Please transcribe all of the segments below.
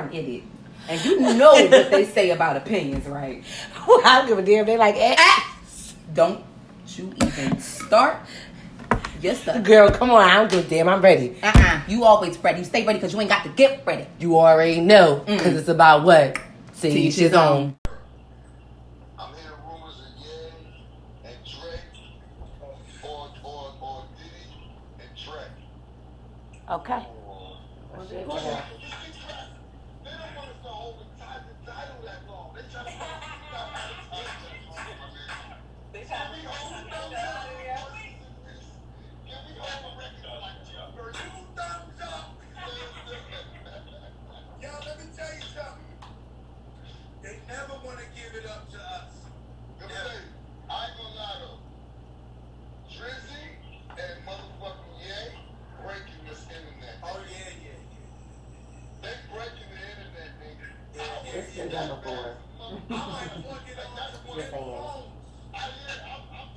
born idiot. And you know what they say about opinions, right? Well, I don't give a damn. They like, don't you even start your stuff. Girl, come on. I don't give a damn. I'm ready. You always ready. You stay ready because you ain't got to get ready. You already know. Because it's about what? To each his own. I'm hearing rumors of Ye and Drake or Diddy and Drake. Okay. They don't want us to hold the title that long. They try to make They try to Can we hold a record for like 2 thumbs up? Y'all, let me tell you something. They never want to give it up to us. Never. I ain't gonna lie though. Drizzy and motherfucking Ye breaking this internet. Oh yeah. They breaking the internet, nigga. It's been done before. I'm like fucking that's one of the phones. I'm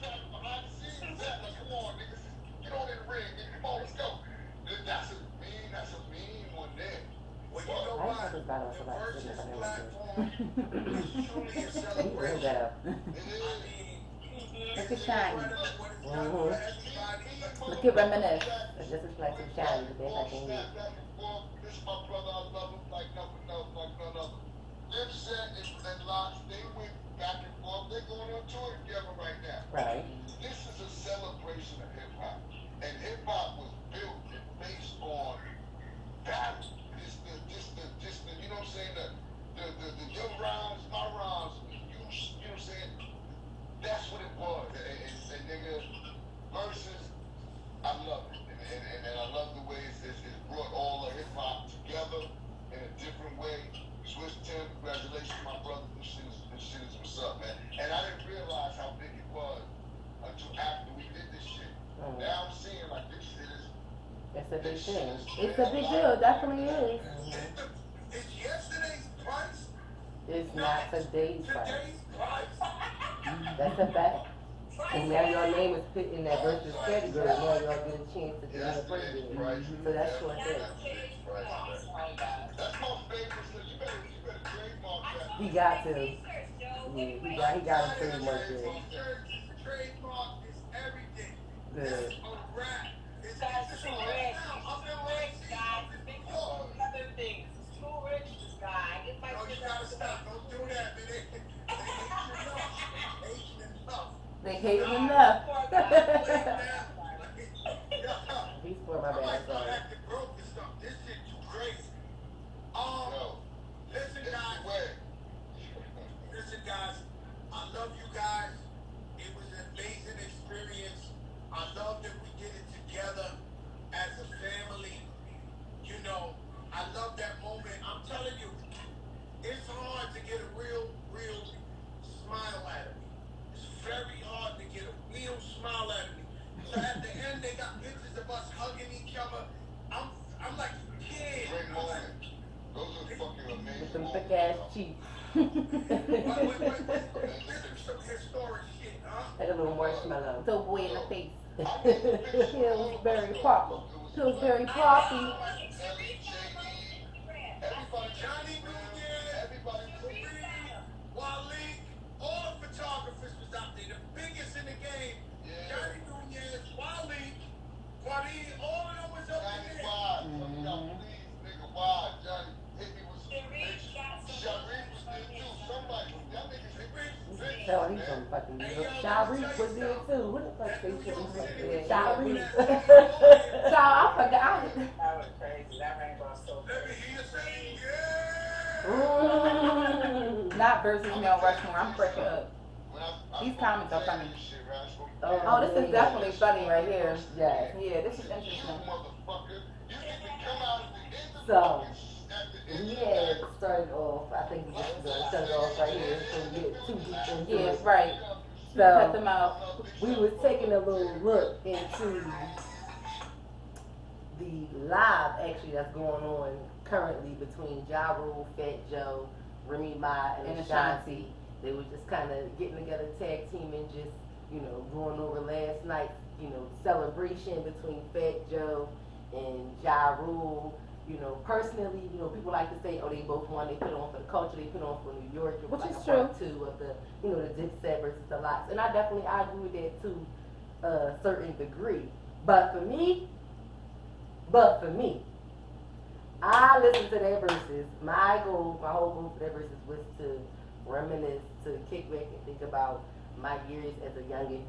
trying behind the scenes that like, come on, niggas, get on in the ring, nigga. Come on, let's go. That's a mean one there. Well, you know what? The VERZUZ platform is truly a celebration. It is. Look at Shiny. Look at Reminisce. This is like some Shiny. The best I can read. This is my brother. I love him like none other. Dipset and Lox, they went back and forth. They're going on tour together right now. Right. This is a celebration of hip hop, and hip hop was built and based on battle. Just the, you know what I'm saying? The your rhymes, my rhymes. You know what I'm saying? That's what it was. And nigga, versus, I love it, and I love the way it's brought all of hip hop together in a different way. Switch 10, congratulations, my brother. This shit is what's up, man. And I didn't realize how big it was until after we did this shit. Now I'm seeing like this shit is. It's a big thing. It's a big deal. It definitely is. It's yesterday's price. It's not today's price. Today's price. That's a fact. And now your name is put in that VERZUZ category. Now y'all get a chance to do the first Right. So that's short thing. That's my favorite. So you better trademark that. He got to. Yeah, he got to trademark it. Trademark is everything. Good. That's a wrap. It's That's too rich. It's too rich, guys. Other things. It's too rich, this guy. Get my No, you gotta stop. Don't do that, man. They hate him enough. He's for my I'm bad. like, Sorry. acting broke and stuff. This shit too crazy. Listen, guys. I love you guys. It was an amazing experience. I love that we did it together as a family. You know, I love that moment. I'm telling you, it's hard to get a real smile out of me. It's very hard to get a real smile out of me. So at the end, they got pictures of us hugging each other. I'm like a kid. Great moment. Those are fucking amazing. With them thick ass cheeks. Some historic shit, huh? Like a little marshmallow. So boy in the face. Pillsbury Poppy. Pillsbury Poppy. Everybody, Johnny Nunez, everybody, Wally, all the photographers was out there. The biggest in the game. Johnny Nunez, Wally, all of them was up in there. Please, nigga, why? Johnny, hit me with some Sharif was there too. Somebody, y'all niggas hit me. So he's from fucking New York. Sharif was there too. What the fuck they should be saying? Sharif. So I forgot. That was crazy. That rainbow was so Let me hear you say, Not VERZUZ Mount Rushmore. I'm freaking up. These comments are funny. Oh, this is definitely funny right here. Yes. Yeah, this is interesting. So, we had started off, I think we just going to start it off right here so we get too deep into Yeah, it. right. Cut So, them out. we was taking a little look into the live actually that's going on currently between Ja Rule, Fat Joe, Remy Ma, and And Ashanti. They were just kind of getting together, tag team, and just, going over last night's, celebration between Fat Joe and Ja Rule. You know, personally, you know, people like to say, oh, they both won. They put on for the culture. They put on for New York. It was Which like is a part two of the, you know, the dissect versus the lots. And I agree with that to a certain degree. But for me, I listened to that verses. My whole goal for that verses was to reminisce, to kick back and think about my years as a youngin'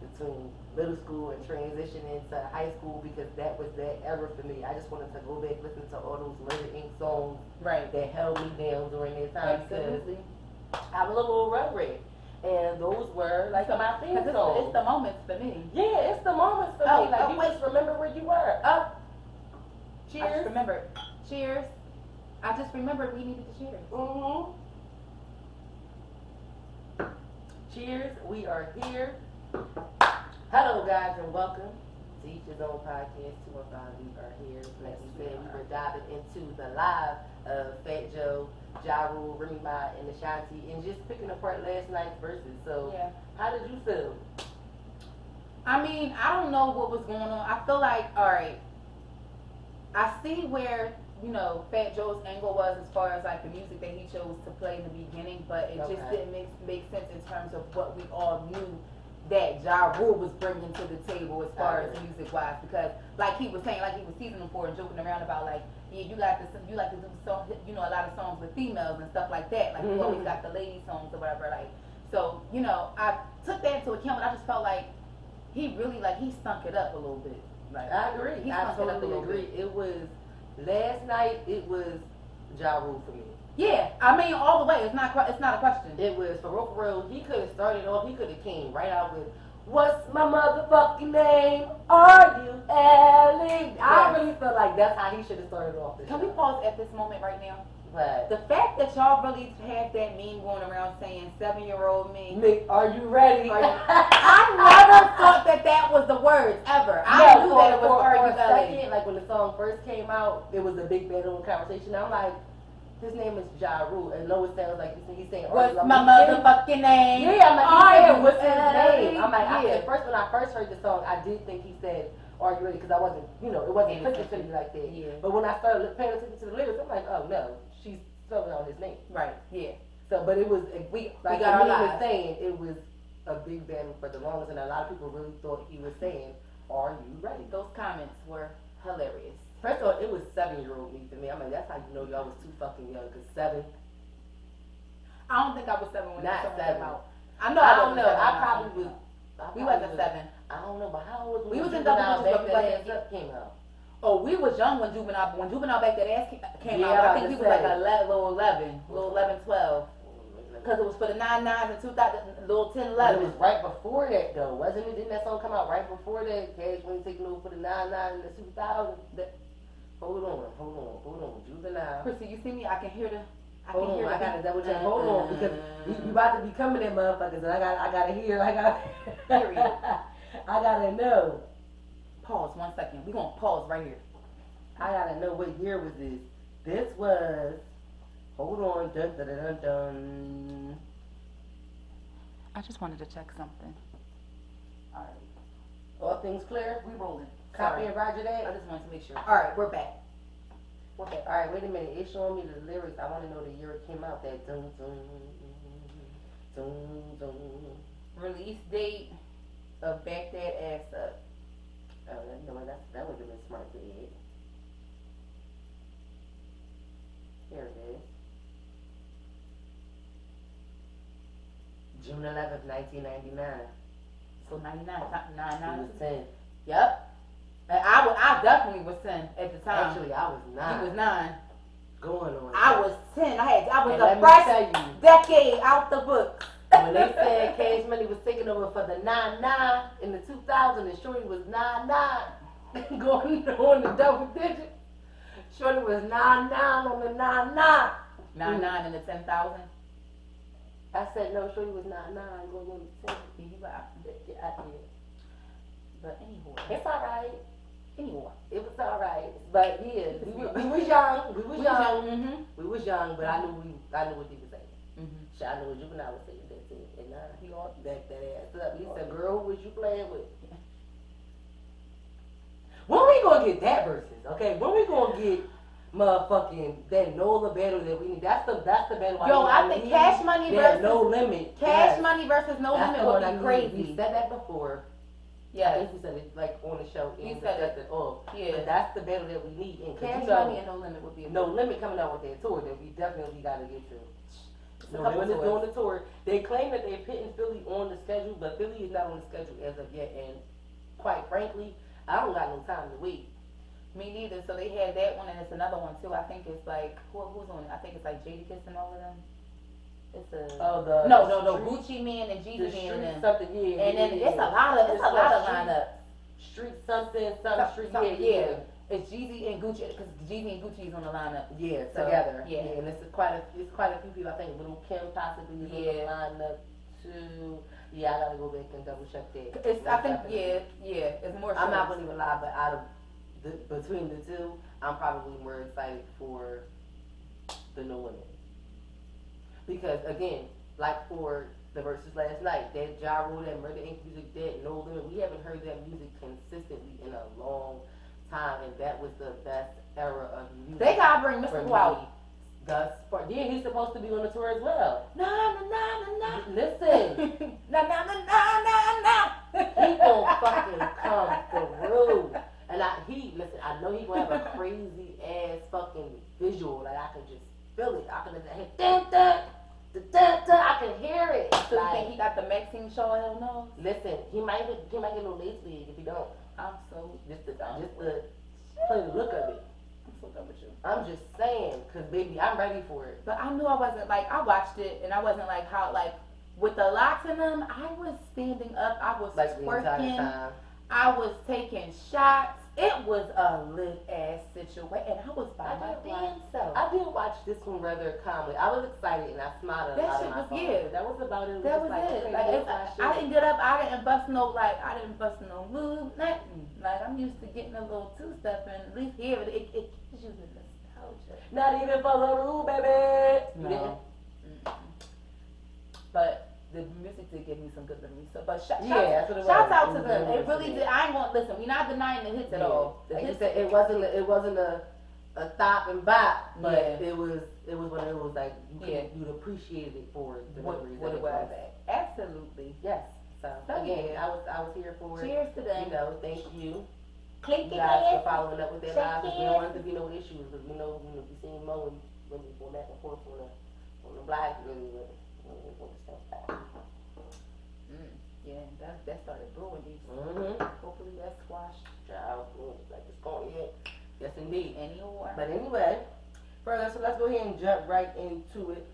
between middle school and transitioning into high school, because that was that era for me. I just wanted to go back, listen to all those Murder Inc. songs that held me down during that time. Absolutely. I was a little rugrat, and those were like my theme songs. It's the moments for me. Yeah, it's the moments for me. Like, you just remember where you were. Cheers. I just remembered. Cheers. I just remembered we needed to cheers. Mm-hmm. Cheers. We are here. Hello, guys, and welcome to Each His Own Podcast 215. We are here. Like we said, we were diving into the live of Fat Joe, Ja Rule, Remy Ma, and Ashanti, and just picking apart last night's verses. So, how did you feel? I mean, I don't know what was going on. I feel like, all right, I see where, you know, Fat Joe's angle was as far as like the music that he chose to play in the beginning, but it just didn't make sense in terms of what we all knew that Ja Rule was bringing to the table as far as music wise, because like he was saying, like he was teasing them for and joking around about like, yeah, you like to do songs, you know, a lot of songs with females and stuff like that, like you always got the lady songs or whatever, like, so, you know, I took that into account, but I just felt like he really, like, he stunk it up a little bit. Like, I agree. I totally agree. It was last night. It was Ja Rule for me. Yeah, I mean, all the way. It's not a question. It was for real. He could have started off. He could have came right out with, "What's my motherfucking name? Are you Ellie?" Yes. I really feel like that's how he should have started off. Can we pause at this moment right now? What? The fact that y'all really have that meme going around saying 7-year-old me. Are you ready? I never thought that was the words ever. I knew that it was "Are you Ellie?" Like when the song first came out, it was a big battle conversation. I'm like, his name is Ja Rule, and no, it sounds like he's saying, "What's my motherfucking name?" Yeah, I'm like, what's his Ellie? name? I'm like, at first when I first heard the song, I did think he said, "Are you ready?" Because I wasn't, you know, it wasn't clicking to me like that. Yeah. But when I started paying attention to the lyrics, I'm like, oh no, she's spelling out his name. Right. Yeah. So, but it was we got our was saying it was a big battle for the longest, and a lot of people really thought he was saying, "Are you ready?" Those comments were hilarious. First of all, it was 7-year-old me for me. I mean, that's how you know y'all was too fucking young. Cause 7. I don't think I was 7 when not 7. Came out. I know. I don't know. I probably was. We wasn't 7. I don't know, but how old was we? Was in double digits, but we wasn't. Came out. Oh, we was young when Juvenile Back That Ass came out. I think we was like a little 11, 12. Because it was for the 99s and 2000, little 10, 11. It was right before that though, wasn't it? Didn't that song come out right before that? Cash Money taking over for the 99 and the 2000. Hold on, Juvenile. Chrissy, you see me? I can hear the. I gotta double check. Hold on, because you about to be coming in, motherfuckers, and I gotta hear. Period. I gotta know. Pause 1 second. We gonna pause right here. I gotta know what year was this. This was. Hold on. Dun dun dun dun dun. I just wanted to check something. All right. All things clear. We rolling. Copy and Roger that. I just wanted to make sure. All right, we're back. Okay. All right. Wait a minute. It's showing me the lyrics. I want to know the year it came out. That dun dun dun dun. Release date of Back That Ass Up. Oh, that would have been smart to add. Here it is. June 11th, 1999. So 99, 99. He was 10. Yep. And I definitely was 10 at the time. Actually, I was 9. He was 9. Going on. I was 10. I was and a fresh decade out the book. When they said Cash Money was taking over for the 99 in the 2000s, and Shorty was 99 going on the double digits. Shorty was 99 on the 99. 99 in the 10,000. I said no. Shorty was 99 going on the 10. Yeah, I did. But anyway, it's all right. Anyway, it was all right. But yeah, we was young. We was young. Mm-hmm. We was young, but I knew what he was saying. Mm-hmm. I knew what Juvenile was saying. That's it. And he all backed that ass up. He said, "Girl, who was you playing with?" When we gonna get that versus? Okay, when we gonna get motherfucking that NOLA battle that we need. That's the battle. Yo, I think Cash Money that versus No Limit. Cash Yes. Money versus No That's Limit the would one be I need. crazy. We said that before. I Yeah, think we said it like on the show You and said discussed it all. yeah. But that's the battle that we need. And 'cause Cash you know, Money and No Limit would be a No Limit coming out with their tour that we definitely got to get to. It's a No couple Limit is tours. doing the tour. They claim that they're putting Philly on the schedule, but Philly is not on the schedule as of yet. And quite frankly, I don't got no time to wait. Me neither. So they had that one, and it's another one too. I think it's like who's on it? I think it's like Jadakiss and all of them. It's a no, Gucci Man and The Jeezy Man street and them. something, yeah. And then yeah, it's a lot of street- lineups. Street something, street, Yeah. It's Jeezy and Gucci because Jeezy and Gucci is on the lineup. Yeah, So, together. yeah. And it's quite a few people. I think Little Kim possibly is on the Yeah. lineup too. Yeah, I gotta go back and double check that. It's I think it's more. I'm not shows. gonna even lie, but out of between the two, I'm probably more excited for the No Limit. Because again, like for the verses last night, that Ja Rule, that Murder Inc. music, that No Limit, we haven't heard that music consistently in a long time, and that was the best era of music. They gotta bring for Mr. me out. thus far. Yeah, he's supposed to be on the tour as well. Na na na na na. Listen, Na na na na na na. he gonna fucking come through. And listen, I know he gonna have a crazy ass fucking visual. Like I can just feel it. I can hit dun dun dun dun. I can hear it. So you Like, think he got the Maxine show? Hell no. listen, he might get no lace wig if he don't. I'm so Just the plain look of it. I'm so done with you. I'm just saying, cause baby, I'm ready for it. But I knew I wasn't like I watched it and I wasn't like how like with the locks in them. I was standing up. I was Like the entire twerking. time. I was taking shots. It was a lit ass situation, and I was by my damn self. I did watch this one rather calmly. I was excited and I smiled That out shit of my was phone. good. That was about it. That just was like, it. okay, Like that's my shit. I didn't get up. I didn't bust no move, nothing. Like I'm used to getting a little two step and at least hear it. It gives you the nostalgia. Not even for the rule, baby. You didn't? No. Mm-mm. But the music did give me some good memories. So, but Yeah, that's what it was. shouts out It to was them. really It really good. did. I ain't gonna listen. We're not denying the hits at all. The Like you hits, said, it wasn't a thop and bop, but Yeah. it was when it was like Yeah. you'd appreciate it for the what memories what that it was. brought back. Absolutely. Yes. So So, again, yeah. I was here for it. Cheers to them. You know, thank you. Clink You your guys for hands. following up with that Shake live. 'Cause we hands. don't want there to be no issues. Because we know we seen Mo and when we go back and forth on the black really Yeah, that started brewing these. Mm-hmm. Hopefully that's squashed. Child, like it's going yet. Yes, indeed. Anymore. But anyway, further, so let's go ahead and jump right into it.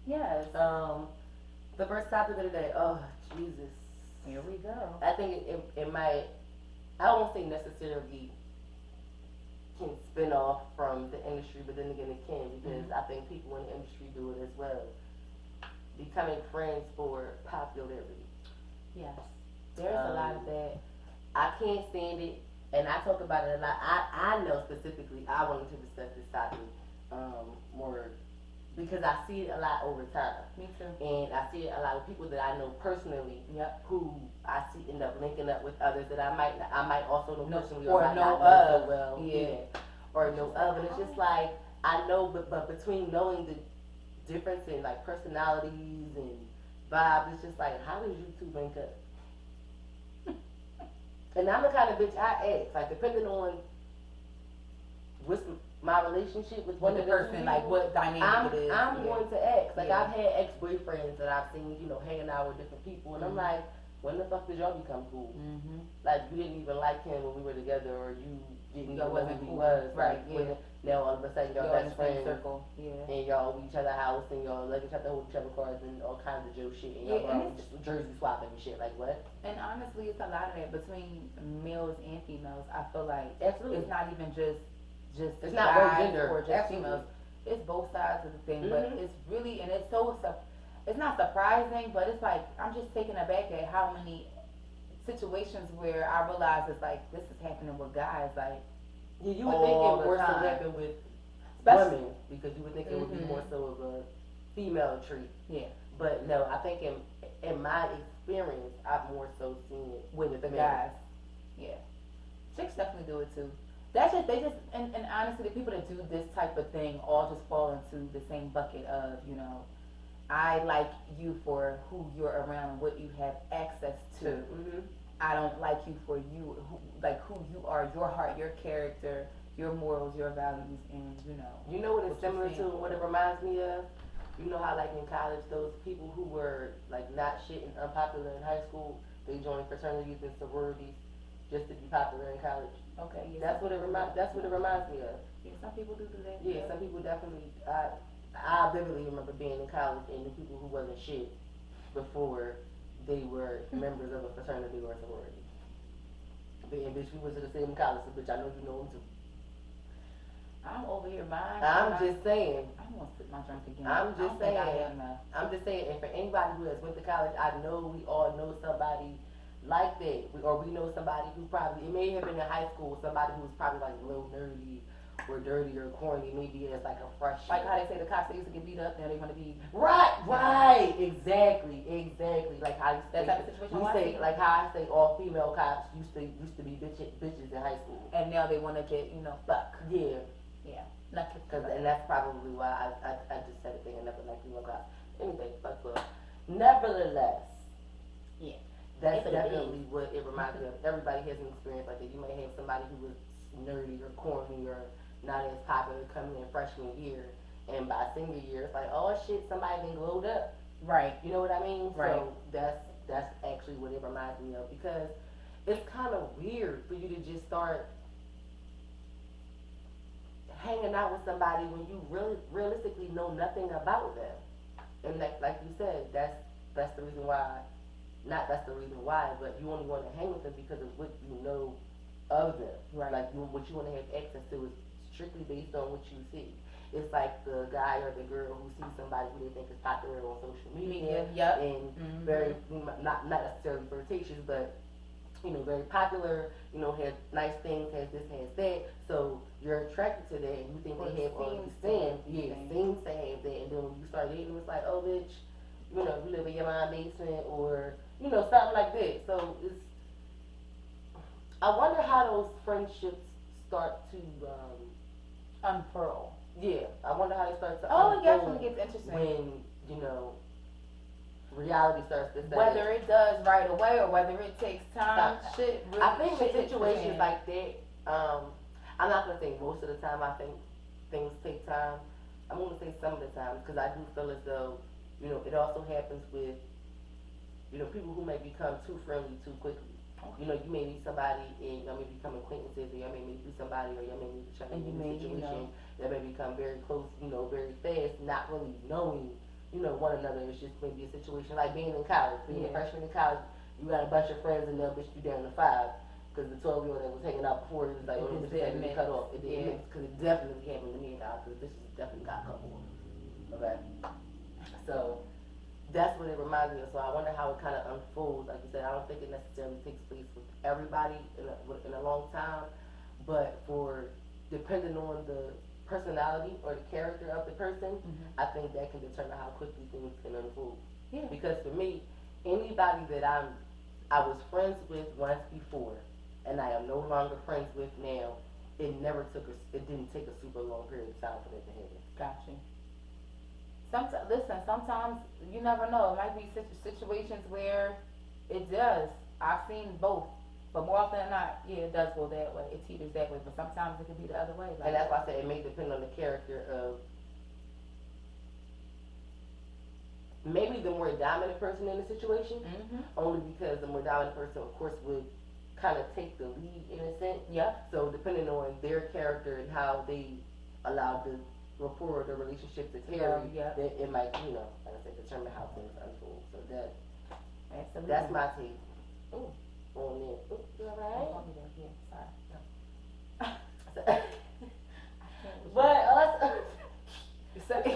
Yes. The first topic of the day. Oh, Jesus. Here we go. I think it might, I won't say necessarily can spin off from the industry, but then again it can, because I think people in the industry do it as well. Becoming friends for popularity. Yes. There's a lot of that. I can't stand it, and I talk about it a lot. I know specifically I wanted to discuss this topic more because I see it a lot over time. Me too. And I see a lot of people that I know personally Yep. who I see end up linking up with others that I might also know personally or might know not of. so well. Yeah. Or know of. And it's just like, I know, but between knowing the difference in like personalities and vibes, it's just like, how did you two link up? And I'm the kind of bitch I ask, like depending on what's my relationship with What the person, like what dynamic it is. I'm yeah. going to ask. Like Yeah. I've had ex-boyfriends that I've seen, hanging out with different people, and I'm like, when the fuck did y'all become cool? Mm-hmm. Like you didn't even like him when we were together, or you didn't Y'all know who wasn't he cool. was. Right, Like, yeah. when now all of a sudden y'all Y'all in best the same friends, circle. Yeah. and y'all over each other's house, and y'all let each other hold each other's cards, and all kinds of joke shit, and y'all Yeah, and go just jersey swapping and shit. Like what? And honestly, it's a lot of that between males and females. I feel like Absolutely. it's not even just It's not one guys gender. or just Absolutely. females. It's both sides of the thing, but Mhm. it's really and it's so it's not surprising, but it's like I'm just taken aback at how many situations where I realize it's like this is happening with guys, like Yeah, you would all think it the more so time. happen with especially women, because you would think it would be Mhm. more so of a female trait. yeah But no, I think in my experience, I've more so seen it with the men. guys, yeah. Chicks definitely do it too. That's just they just and honestly, the people that do this type of thing all just fall into the same bucket of I like you for who you're around and what you have access to. Mm-hmm. I don't like you for who you are, your heart, your character, your morals, your values, and You know what it's what you're similar to saying. and what it reminds me of? You know how like in college those people who were like not shit and unpopular in high school, they joined fraternities and sororities just to be popular in college. Okay, yeah. That's what it reminds me of. Yeah, some people do that. Yeah, some people definitely. I vividly remember being in college and the people who wasn't shit before they were members of a fraternity or a sorority. And bitch, we went to the same college, so bitch, I know you know them too. I'm over here, mine. I'm just saying. I'm gonna sip my drink again. I'm just I don't think I saying. have enough. I'm just saying, and for anybody who has went to college, I know we all know somebody like that, or we know somebody who probably, it may have been in high school, somebody who's probably like a little nerdy or dirty or corny, maybe it's like a fresh. Like how they say the cops that used to get beat up, now they want to be. Right, exactly. Like how you That say, type of situation. we say, like how I say all female cops used to be bitches in high school. And now they want to get fuck. Yeah. Yeah. Not And that's probably why I just said it there and never like female cops. Anything, fuck well. Nevertheless. Yeah. That's It definitely what it reminds me of. Everybody has an experience like that. You may have somebody who was nerdy or corny or not as popular coming in freshman year, and by senior year it's like, oh shit, somebody been glowed up. Right. You know what I mean? Right. So that's actually what it reminds me of, because it's kind of weird for you to just start hanging out with somebody when you really realistically know nothing about them. And like you said, that's the reason why. Not that's the reason why, but you only want to hang with them because of what you know of them. Right. Like what you want to have access to is strictly based on what you see. It's like the guy or the girl who sees somebody who they think is popular on social media, Yep. and very not necessarily flirtatious, but very popular. Has nice things, has this, has that. So you're attracted to that, and you think they have all these things. Yeah, seems to have that, and then when you start dating, it's like, oh bitch, you live in your mom's basement, or something like that. So I wonder how those friendships start to unfurl. Yeah, I wonder how they start to Oh, it unfold definitely gets interesting. when reality starts to set Whether it does right away or whether it takes time, shit. Really, I think in shit hits the situations fan. like that, I'm not gonna say most of the time. I think things take time. I'm gonna say some of the time, because I do feel as though it also happens with people who may become too friendly too quickly. You may meet somebody and y'all may become acquaintances, or y'all may meet somebody, or y'all may meet each other in a situation that may become very close, very fast, not really knowing, one another. It's just maybe a situation like being in college, being a freshman in college. You got a bunch of friends and they'll bitch you down to 5, because the 12-year-old that was hanging out before it was like, oh, this is definitely cut off. It did, because it definitely happened to me now, because this definitely got cut off. Okay, so that's what it reminds me of. So I wonder how it kind of unfolds. Like you said, I don't think it necessarily takes place with everybody in a long time, but depending on the personality or the character of the person, I think that can determine how quickly things can unfold. Yeah. Because for me, anybody that I was friends with once before, and I am no longer friends with now, it didn't take a super long period of time for that to happen. Gotcha. Sometimes you never know. It might be situations where it does. I've seen both, but more often than not, it does go that way. It teeters that way, but sometimes it can be the other way. And that's why I said it may depend on the character of maybe the more dominant person in the situation, only because the more dominant person, of course, would kind of take the lead in a sense. Yeah. So depending on their character and how they allowed the rapport, the relationship to carry, then it might, like I said, determine how things unfold. So that's my take. Ooh, on it. Ooh, you alright? Yeah, sorry.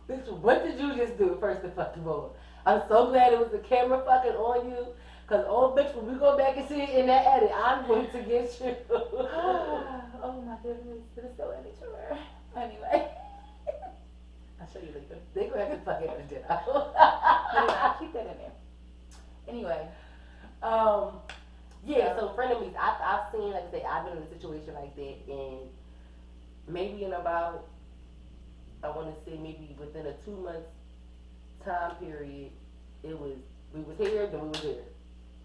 Bitch, what did you just do, first and fucking all? I'm so glad it was the camera fucking on you, because bitch, when we go back and see it in that edit, I'm going to get you. Oh my goodness, it is so immature. Anyway, I'll show you later. They gonna have to fucking edit it out. I'll keep that in there. Anyway, yeah, so frenemies, I've seen, like I say, I've been in a situation like it, and maybe in about, I want to say maybe within a 2 month time period, we was here, then we was here.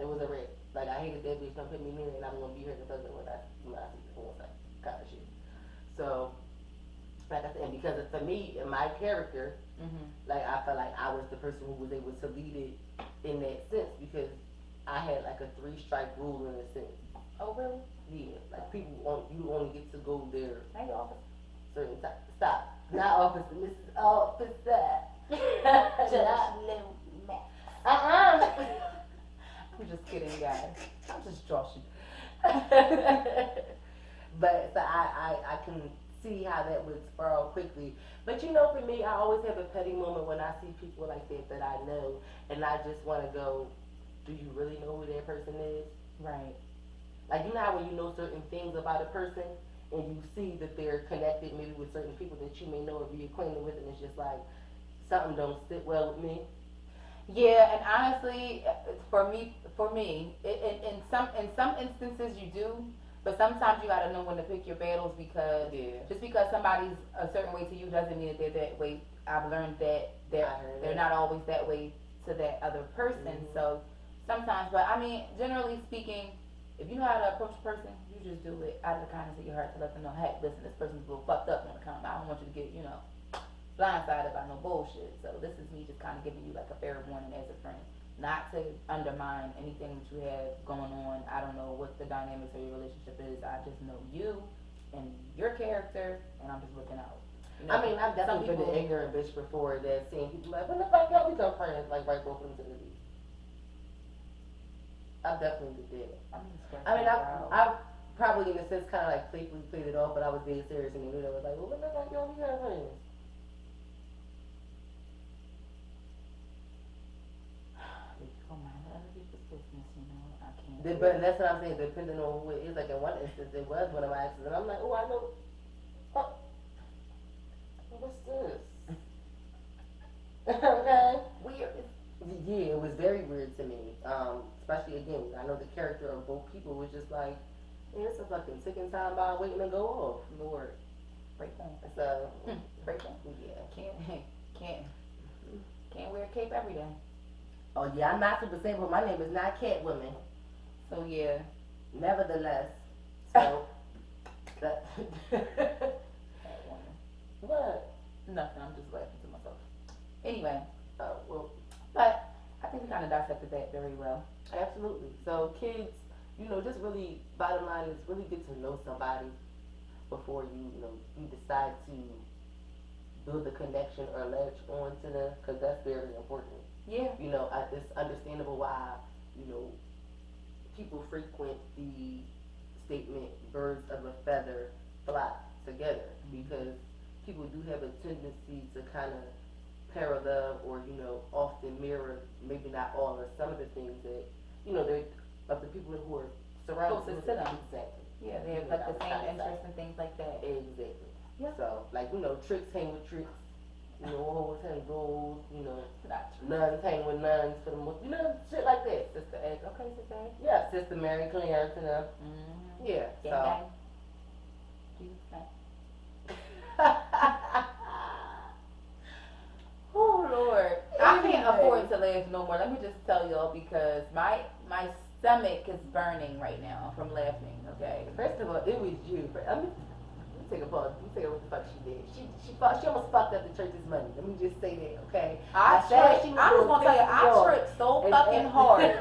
It was a wreck. Like, I hated that bitch, don't put me near, and I'm gonna be here because of what I see it, kind of shit. So, like I said, and because for me and my character, like I felt like I was the person who was able to lead it in that sense, because I had like a 3-strike rule in a sense. Oh, really? Yeah, like you only get to go there Thank you, officer. certain time. Stop, not officer, Mrs. Officer. Shut up, little man. I'm just kidding, guys. I'm just joshing. But so I can see how that would spiral quickly. But you know, for me, I always have a petty moment when I see people like that I know, and I just want to go, do you really know who that person is? Right. Like, you know how when you know certain things about a person, and you see that they're connected maybe with certain people that you may know or be acquainted with, and it's just like, something don't sit well with me. Yeah, and honestly, for me, in some instances you do, but sometimes you gotta know when to pick your battles, because just because somebody's a certain way to you doesn't mean that they're that way. I've learned that they're not always that way to that other person. So sometimes, but I mean, generally speaking, if you know how to approach a person, you just do it out of the kindness of your heart to let them know, hey, listen, this person's a little fucked up on the count. I don't want you to get, blindsided by no bullshit. So this is me just kind of giving you like a fair warning as a friend, not to undermine anything that you have going on. I don't know what the dynamics of your relationship is. I just know you and your character, and I'm just looking out. I mean, I've definitely been an ignorant bitch before that seeing people like, when the fuck y'all become friends? Like, right, both of them to the beat. I've definitely did that. I mean, I probably in a sense kind of like playfully played it off, but I was being serious, and I was like, well, when the fuck y'all become friends? But that's what I'm saying, depending on who it is. Like in one instance, it was one of my exes, and I'm like, oh, I know. Oh, what's this? Okay. Weird. Yeah, it was very weird to me. Especially again, I know the character of both people was just like, yeah, it's a fucking ticking time bomb waiting to go off. Lord, break down. So, break down. Yeah. Can't wear a cape every day. Oh yeah, I'm not super simple. My name is not Catwoman. So yeah. Nevertheless, so that what? Nothing. I'm just laughing to myself. Anyway. Well, but I think we kind of dissected that very well. Absolutely. So kids, just really bottom line is really get to know somebody before you decide to build a connection or latch on to them, because that's very important. Yeah. It's understandable why people frequent the statement "birds of a feather flock together," because people do have a tendency to kind of parallel or often mirror, maybe not all or some of the things that they're of the people who are surrounded closest to them. Exactly. Yeah, they have like the same interests and things like that. Exactly. Yeah. So tricks hang with tricks. Hoes hang with hoes. Nuns hang with nuns for the most. Shit like that. Sister Egg. Okay, Sister Egg. Yeah, Sister Mary Claire to them. Mm-hmm. Yeah. Gang, So. Jesus. Oh Lord, I can't afford to laugh no more. Let me just tell y'all, because my stomach is burning right now from laughing. Okay. First of all, it was you. Let me take a pause. Let me tell you what the fuck she did. She almost fucked up the church's money. Let me just say that, okay? I'm just gonna tell you, I tripped so fucking hard.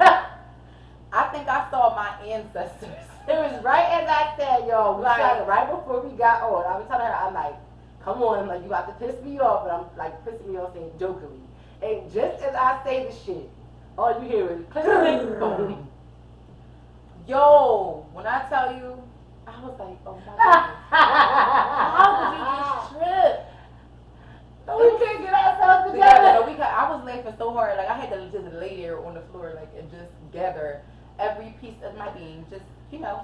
I think I saw my ancestors. It was right as I said, y'all. Right before we got on. I was telling her, I'm like, come on, I'm like, you about to piss me off, but I'm like pissing me off saying jokingly. And just as I say the shit, all you hear is click, click, boom. Yo, when I tell you, I was like, oh my goodness. How did you just trip? We can't get ourselves together. I was laughing so hard, like I had to just lay there on the floor, like, and just gather every piece of my being, just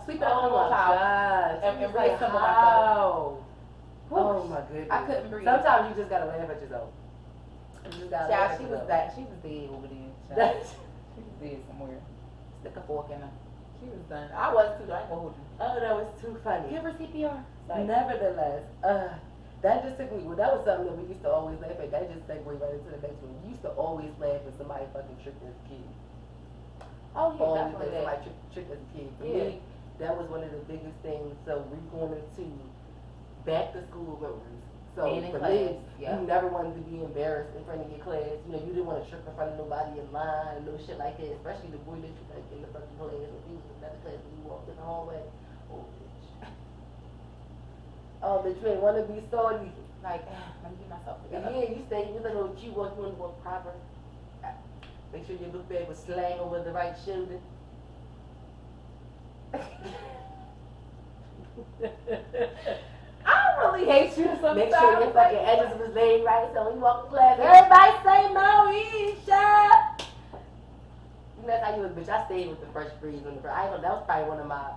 sweep it up on the child and reassemble myself. Oh my goodness. I couldn't breathe. Sometimes you just gotta laugh at yourself. She was dead over there. She was dead somewhere. Stick a fork in her. She was done. I was too. I ain't gonna hold you. Oh, that was too funny. Give her CPR. Nevertheless, that just took me. Well, that was something that we used to always laugh at. That just segued right into the next one. We used to always laugh when somebody fucking tricked as a kid. Oh yeah, Always definitely. when somebody tricked as a kid. For Yeah. me, that was one of the biggest things. So we're going into back to school memories. So Being in for class, me, yeah. you never wanted to be embarrassed in front of your class. You know, you didn't want to trip in front of nobody in line, no shit like that. Especially the boy that you like in the fucking class, or he was in another class and you walked in the hallway. Oh bitch. Oh bitch, you ain't want to be salty. Like, let me get myself Yeah, together. you stay, you little cute walk, you want to walk proper. Make sure your book bag was slang over the right shoulder. I really hate you sometimes. Make sure your fucking edges was laid right, so when you walk in class, everybody say Moesha. You know, that's how you was, bitch. I stayed with the fresh breeze on the first. I ain't know, that was probably one of my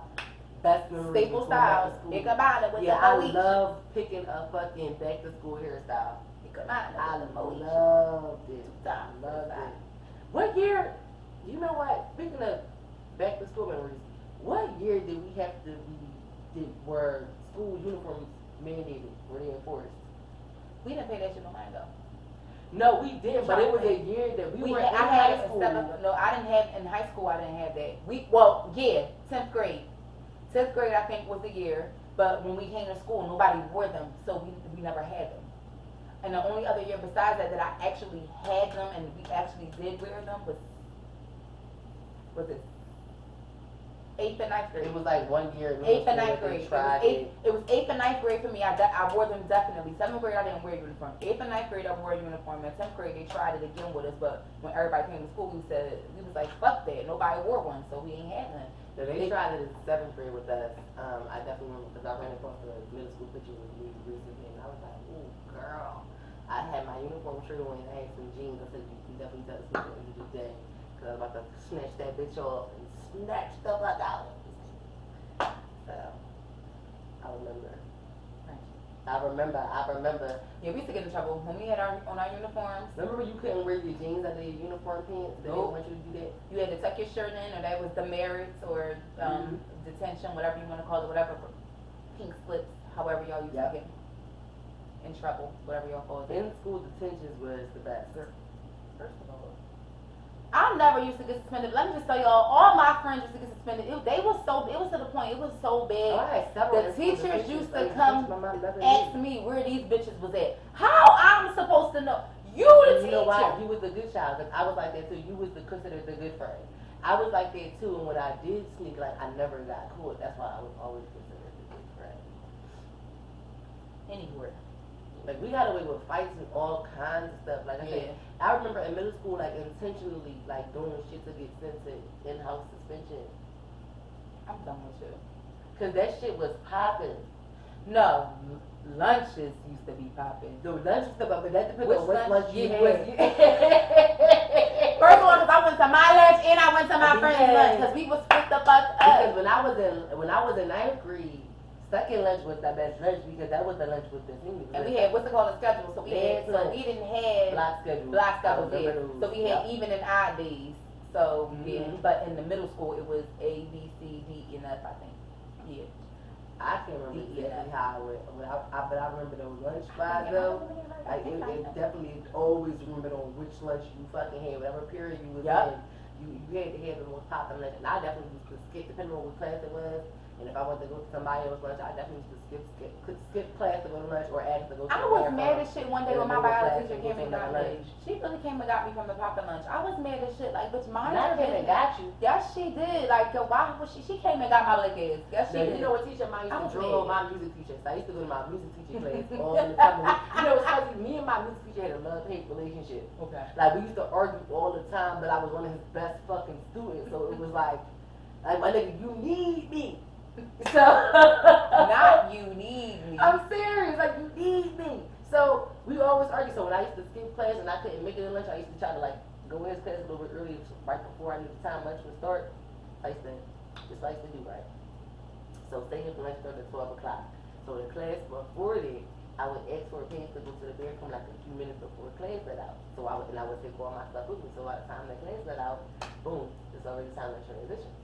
best memories. Staple of going back styles. to school. Think about it with Yeah, the I Moesha. love picking a fucking back to school hairstyle. Think about it I with the Moesha. loved it. Stop. I loved it. What year? You know what? Speaking of back to school memories, what year did we have to be? Were school uniforms mandated? Were they enforced? We didn't pay that shit no mind though. No, we did, but it was a year that we were in I had high it school. no, I didn't have in high school. I didn't have that. Well, yeah, 10th grade. 10th grade, I think, was the year. But when we came to school, nobody wore them, so we never had them. And the only other year besides that I actually had them and we actually did wear them was it 8th and 9th grade. It was like 1 year. 8th and 9th grade. Tried It was 8th and 9th grade for me. I wore them definitely. 7th grade, I didn't wear a uniform. 8th and 9th grade, I wore a uniform. And 10th grade, they tried it again with us. But when everybody came to school, we was like, fuck that. Nobody wore one, so we ain't had none. So they tried it in 7th grade with us. I definitely remember because I ran across the middle school picture with me recently, and I was like, ooh, girl. I had my uniform shirt on and I had some jeans. I said, you can definitely tell the school what you do today. Because I was about to snatch that bitch off and snatch the fuck out. So, I remember. Yeah, we used to get in trouble when we had on our uniforms. Remember when you couldn't wear your jeans under your uniform pants? They didn't want you to do that? You had to tuck your shirt in, or that was demerits or detention, whatever you want to call it, whatever. Pink slips, however y'all used to get in trouble, whatever y'all call it. In school detentions was the best. First of all, I never used to get suspended. Let me just tell y'all, all my friends used to get suspended. It was to the point, it was so bad. Oh, I had several The teachers used to like, come my mom never ask knew. me where these bitches was at. How I'm supposed to know? You the You teacher. know why? You was the good child, because I was like that too. You was considered the good friend. I was like that too, and when I did sneak, like, I never got caught. That's why I was always considered the good friend. Anywhere. Like, we got away with fights and all kinds of stuff. Like I said, I remember in middle school, like, intentionally, like, doing shit to get sent to in-house suspension. I'm done with you. Because that shit was popping. No, lunches used to be popping. The lunch stuff, but that depends Which on which lunch lunch you you had. First of all, because I went to my lunch and I went to my friend's Yes. lunch because we was split the fuck Because up. when I was in 9th grade, second lunch was the best lunch because that was the lunch with the seniors. And we had what's it called, a schedule. So we didn't have block schedule. block schedules I yet. remember those. So we had even and odd days. So yeah, Mhm. but in the middle school it was A, B, C, D, and F, I think. Yeah. I can't remember Yeah. exactly how it went, but I remember those lunch spots though. Like it definitely always remembered on which lunch you fucking had, whatever period you was in. You had to have the most popular lunch, and I definitely used to skip depending on what class it was. And if I wanted to go to somebody else's lunch, I definitely used to skip class to go to lunch or ask to go to I was mad as shit one day when my biology teacher came and got me. lunch. She really came and got me from the poppin' lunch. I was mad as shit, like, bitch, mind Not your came and business. got you. Yes, she did. Like, why was she came and got my black ass. Yes, she Now, did. you know what teacher mine I used to was draw mad. my music teacher. So I used to go to my music teacher class all the time. You know, it's funny. Me and my music teacher had a love-hate relationship. Okay. Like, we used to argue all the time, but I was one of his best fucking students. So it was like my nigga, you need me. So Not you need me. I'm serious, like you need me. So we always argue. So when I used to skip class and I couldn't make it in lunch, I used to try to like go in his class a little bit early, right before I knew the time lunch would start. I used to do, right? So say if lunch started at 12 o'clock. So the class before that, I would ask for a pass to go to the bathroom like a few minutes before class let out. So I would take all my stuff with me. So by the time the class let out, boom, it's already time to transition.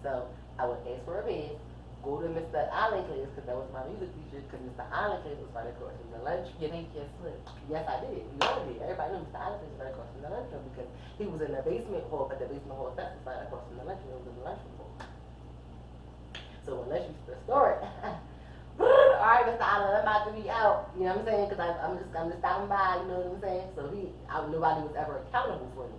So I would ask for a bed, go to Mr. Island class, because that was my music teacher, because Mr. Island class was right across from the lunch. You think you slipped? Yes, I did. You know did. Everybody knew Mr. Island class was right across from the lunchroom, because he was in the basement hall, but the basement hall steps was right across from the lunchroom. It was in the lunchroom hall. So when lunch used to start, alright, Mr. Island, I'm about to be out. You know what I'm saying? Because I'm just stopping by, you know what I'm saying? So nobody was ever accountable for me.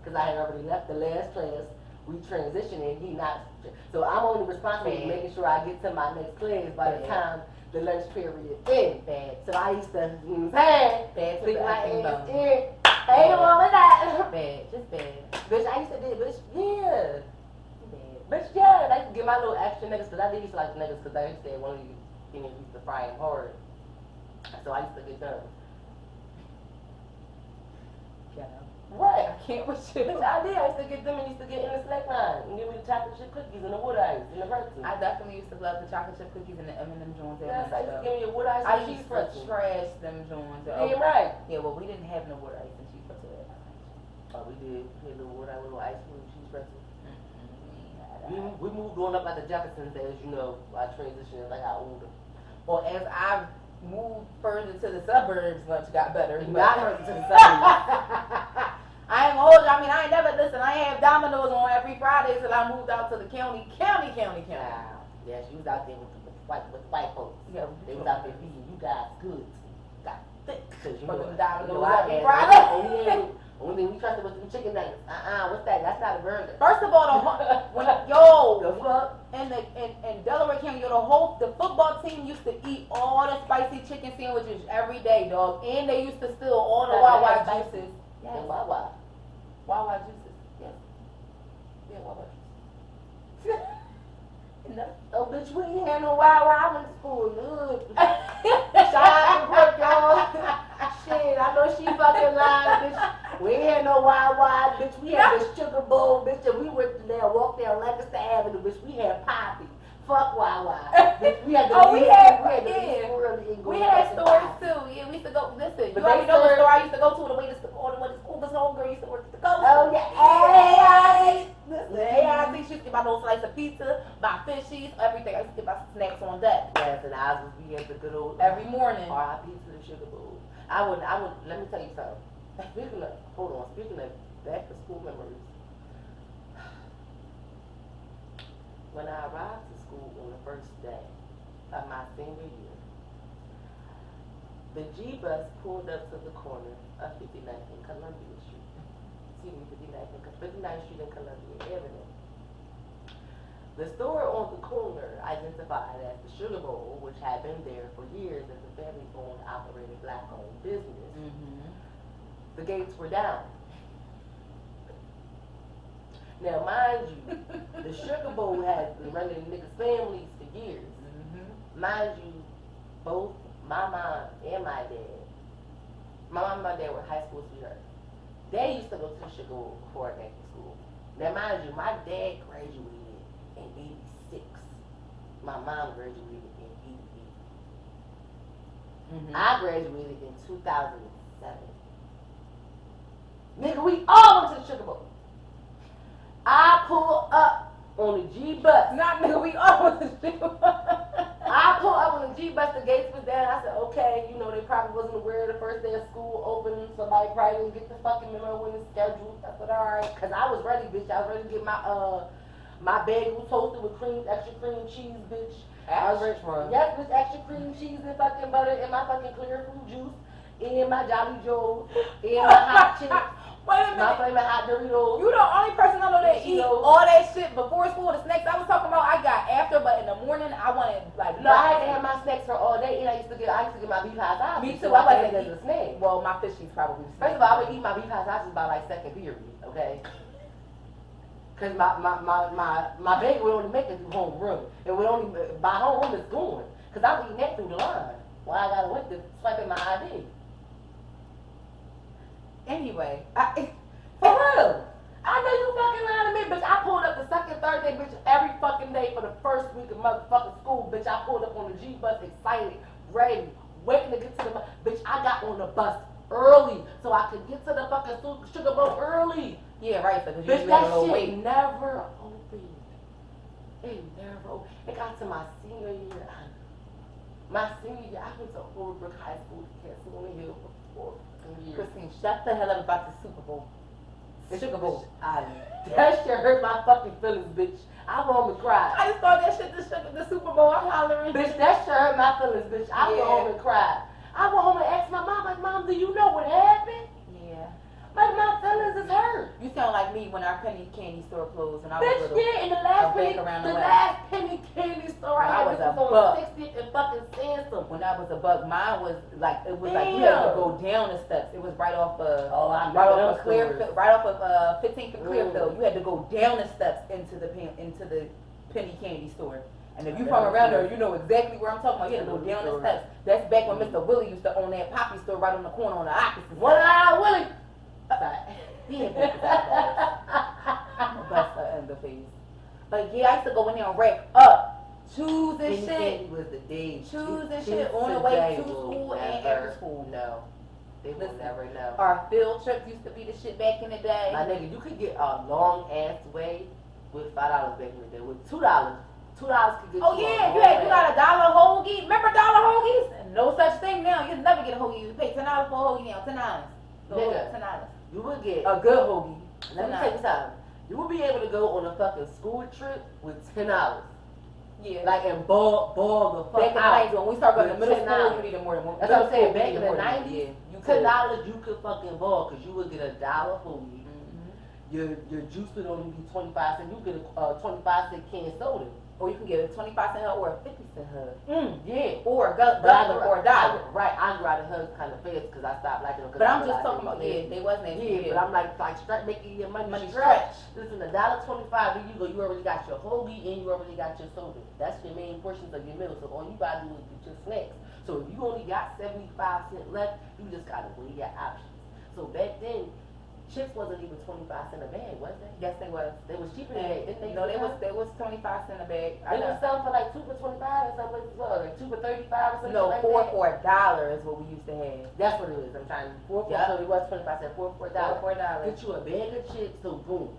Because I had already left the last class, we transitioning, he not. So I'm only responsible for making sure I get to my next class by the time the lunch period ends. Bad. So I used to, you know what I'm saying? Bad to Stick the my acting ass bone. in. Hey, what was that? Bad. Just bad. Bitch, I used to do, bitch, yeah. Bad. Bitch, yeah. I used to get my little extra niggas, because I did used to like niggas, because I used to have one of these things used to fry him hard. So I used to get them. Get out. What? I can't with you. Bitch, I did. I used to get them and used to get in the snack line and give me the chocolate chip cookies and the wood ice and the pretzel. I definitely used to love the chocolate chip cookies and the M&M Jones. Yes, I used to give me a wood ice I and cheese used to pretzel. trash them Jones. Damn right. Yeah, well, we didn't have no wood ice and cheese pretzel at that time. Oh, we did. We had a little wood ice, little ice cream, cheese pretzel. We ain't had that. We moved on up at the Jeffersons, as you know. I transitioned as I got older. Well, as I moved further to the suburbs, lunch got better. Not further to the suburbs. I ain't gonna hold you. I mean, I ain't never listen. I ain't have Domino's on every Friday till I moved out to the county. Wow. Yeah, she was out there with white folks. Yeah, They was out there feeding you guys good. Got thick. Cause you know, Fucking Domino's I every had- Friday. Only thing we trusted was some chicken nuggets. What's that? That's not a burger. First of all, The fuck? in Delaware County, the football team used to eat all the spicy chicken sandwiches every day, dog, and they used to steal all the That's Wawa spicy. juices. Yes, And Wawa. Wawa juices. Yes. Yeah, Wawa. No. Oh, bitch, we ain't had no Wawa. I went to school. Good. Shout out to Brooke, y'all. Shit, I know she fucking lying, bitch. We ain't had no Wawa, bitch. We had the sugar bowl, bitch, and we went there, walked down Lancaster Avenue, bitch. We had Poppy. Fuck Wawa. Bitch, we had the We had stores stores too. Yeah, we used to go. Listen, But you already they know the serve- store I used to go to. The way the Uber's homegirl used to work at the coast. Oh, yeah. Hey, I think she used to get my little slice of pizza, my fishies, everything. I used to get my snacks on deck Yes, and I was be at the good old every morning. R.I.P. to the sugar bowl. I would, let me tell you something. Speaking of back to school memories. When I arrived to school on the first day of my senior year, the G bus pulled up to the corner of 59th and Columbia Street. Excuse me, 59th Street and Columbia Avenue. The store on the corner identified as the Sugar Bowl, which had been there for years as a family-owned, operated, black-owned business. Mm-hmm. The gates were down. Now, mind you, the Sugar Bowl has been running niggas' families for years. Mm-hmm. Mind you, both my mom and my mom and my dad were high school sweethearts. They used to go to the Sugar Bowl before I got to school. Now, mind you, my dad graduated in 86. My mom graduated in 88. Mm-hmm. I graduated in 2007. Nigga, we all went to the Sugar Bowl. I pull up on the G bus. Not nigga, we all was the I pull up on the G bus, the gates was down. I said, okay, you know, they probably wasn't aware the first day of school opening. Somebody probably didn't get the fucking memo when it's scheduled. I said, alright. Because I was ready, bitch. I was ready to get my bagel toasted with extra cream cheese, bitch. I was ready. Yes, bitch, extra cream cheese and fucking butter and my fucking clear fruit juice and my Jolly Joes and my hot chips. Wait a My minute. favorite hot Doritos. You the only person I know that eat Cheetos. all that shit before school. The snacks I was talking about, I got after, but in the morning I wanted like. No, I had to have my snacks for all day, and I used to get my beef hot sauce. Me So too. I had wasn't it as a snack. Well, my fishies probably. First of all, I would eat my beef hot sausages by like second period, okay? Cause my baby would only make it through homeroom, and would only by homeroom it's going. Cause I'm eating that through the line. Why I gotta wait to swipe in my ID? Anyway, For real. I know you fucking lying to me, bitch. I pulled up the second, third day, bitch, every fucking day for the first week of motherfucking school, bitch. I pulled up on the G bus, excited, ready, waiting to get to the bitch. I got on the bus early so I could get to the fucking Sugar Bowl early. yeah, right. Because Bitch, you that had a little shit wait. never opened. It never. It got to my senior year. My senior year, I went to Overbrook High School to Castle on the Hill for 4 years. Christine, shut the hell up about the Super Bowl. The Sugar Bowl. That shit hurt my fucking feelings, bitch. I go home and cry. I just thought that shit the Super Bowl. I'm hollering. Bitch, that shit hurt my feelings, bitch. I go home and cry. I go home and ask my mom, like, Mom, do you know what happened? Yeah. Like, my feelings is hurt. You sound like me when our penny candy store closed and I was Bitch, little. yeah, in the last penny candy store I was a on buck. 60th and fucking Sansom. When I was a buck, mine was like you had to go down the steps. It was right off right off of Clearfield, right off of 15th and Clearfield. You had to go down the steps into the penny candy store. And if you from around there, you know exactly where I'm talking about. You had to go down the steps. That's back when Mr. Willie used to own that poppy store right on the corner on the opposite side. One eye Willie. He ain't bust her in the face. But yeah, I used to go in there and rack up. Choose and shit. Candy was the day. Choose and shit on the way to school and after school. No. They will never know. Our field trips used to be the shit back in the day. My nigga, you could get a long ass way with $5 back in the day. With $2 could get oh you yeah, a you got a dollar hoagie. Remember dollar hoagies? No such thing now. You never get a hoagie. You pay $10 for a hoagie now. $10. Nigga. $10. You would get A good hoagie. Let me tell you something. You will be able to go on a fucking school trip with $10. Yeah. Like and ball the fuck back in the out. 90s when we started going to With middle school, $10. you needed more than one. That's what I'm saying. Back in the $90s, 90s, you $10 you could fucking ball because you would get $1 hoagie. Mm-hmm. Your juice would only be 25 cents. You get a 25-cent can soda. Or you can get a 25-cent hug or a 50-cent hug. Yeah. Or a guzzler or a dollar. Right, I'd rather hug kind of fast because I stopped liking them. But I'm just talking about, they wasn't as Yeah, but I'm like start making your money stretch. Listen, $1.25, there you go. You already got your hoagie and you already got your soda. That's your main portions of your meal. So all you gotta do is get your snacks. So if you only got 75 cents left, you just gotta weigh your options. So back then, chips wasn't even 25 cents a bag, was they? Yes, they was. They was cheaper than that, didn't they? No, they was 25 cents a bag. They was selling for like 2 for 25 and some places as well, like 2 for 35 or something No, like 4 that. for $1 is what we used to have. That's what it is. I'm trying to 4 for so it was 25 cents, 4 for $1. 4 for $1. Get you a bag of chips, so boom,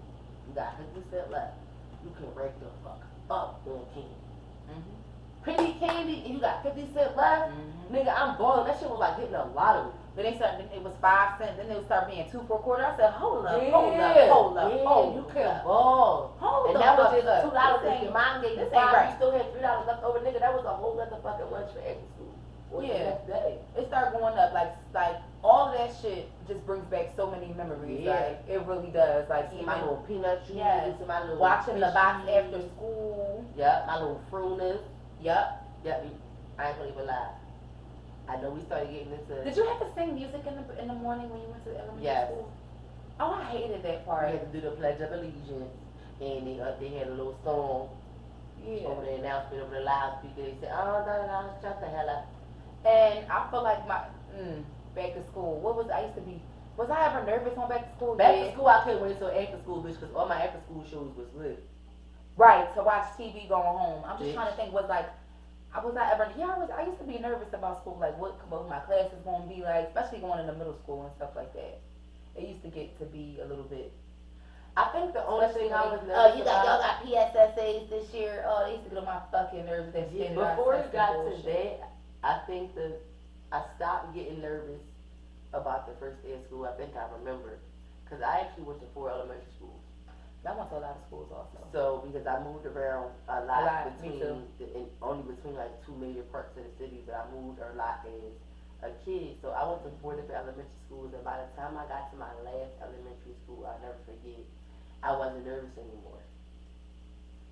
you got 50 cents left. You can rack the fuck up on candy. Mm-hmm. Penny candy, and you got 50 cents left. Mm-hmm. Nigga, I'm balling. That shit was like hitting a lottery. Then they started. It was 5 cents. Then they would start being 2 for a quarter. I said, hold up, Yeah, hold up. you can ball. Hold And the that was fuck just up. $2 This if your mom gave you this 5, ain't right. you still had $3 left over, nigga. That was a whole other fucking lunch for after school. Or the Yeah. next day. It started going up. Like all of that shit just brings back so many memories. Yeah. Like it really does. Like See my little peanut juice, Yes. my little watching the box fishy. after school. Yep, my little frunas. Yep. Yep, I ain't gonna even lie. I know we started getting into. Did you have to sing music in the morning when you went to elementary Yes. school? Oh, I hated that We part. had to do the Pledge of Allegiance, and they had a little song Yeah. over the announcement over the loudspeaker. They said, "Oh, no, shut the hell up." And I feel like my back to school. I used to be? Was I ever nervous on back to school? Back Yeah. to school, I couldn't wait until after school, bitch, because all my after school shows was lit. Right, to watch TV going home. I'm just Bitch. trying to think. I used to be nervous about school, like what my class is going to be like, especially going into middle school and stuff like that. It used to get to be a little bit. I think the only thing I was nervous y'all got PSSAs this year. Oh, they used to get on my fucking nerves. That before it got to that, I think that I stopped getting nervous about the first day of school. I think I remember, because I actually went to 4 elementary schools. I went to a lot of schools also. So because I moved around a lot me too. only between like 2 major parts of the city, but I moved a lot as a kid. So I went to 4 different elementary schools, and by the time I got to my last elementary school, I'll never forget, I wasn't nervous anymore.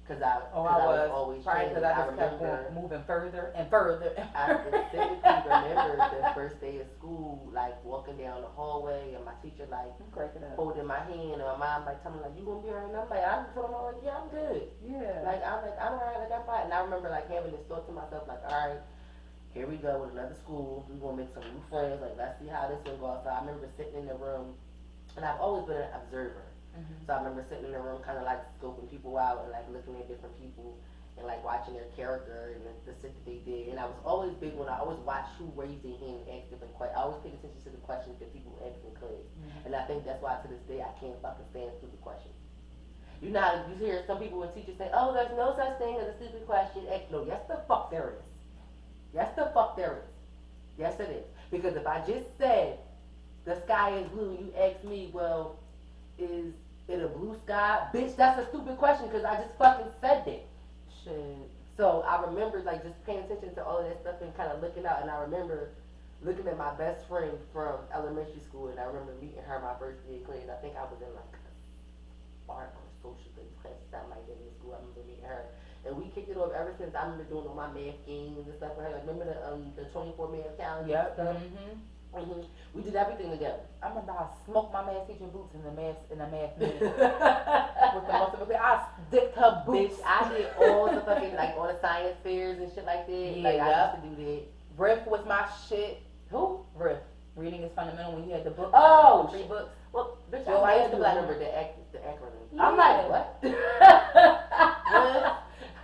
Cause I was always probably because I just kept moving further and further. I specifically remember the first day of school, like walking down the hallway, and my teacher like holding my hand, and my mom like telling me like, "You gonna be alright?" And I'm like, I'm feeling like, "Yeah, I'm good." Yeah. Like I'm alright, like I'm fine. And I remember like having this thought to myself, like, "All right, here we go with another school. We gonna make some new friends. Like let's see how this one goes." So I remember sitting in the room, and I've always been an observer. Mm-hmm. So I remember sitting in the room, kind of like scoping people out and like looking at different people and like watching their character and the shit that they did. And I was always big when I always watched who raised their hand and asked different questions. I always paid attention to the questions that people asked in class. Mm-hmm. And I think that's why to this day I can't fucking stand stupid questions. You know how you hear some people when teachers say, "Oh, there's no such thing as a stupid question." No, yes the fuck there is. Yes the fuck there is. Yes it is. Because if I just said the sky is blue, you ask me, well, is it a blue sky? Bitch, that's a stupid question because I just fucking said that. Shit. So I remember like just paying attention to all of that stuff and kind of looking out, and I remember looking at my best friend from elementary school, and I remember meeting her my first day of class. I think I was in like art or social studies class, something like that in school. I remember meeting her, and we kicked it off ever since. I remember doing all my math games and stuff with her. Like remember the 24 math challenge? Yep. And stuff? We did everything together. I remember I smoked my math teaching boots in the math minute. With the multiple, I dicked her boots. Bitch, I did all the fucking like all the science fairs and shit like that. Yeah, like yep. I used to do that. Riff was my shit. Who? Riff. Reading is fundamental when you had the book. Oh, the 3 books. Well, bitch, Yo, I I used used to to like- remember the acronym. Yeah. I'm like, what?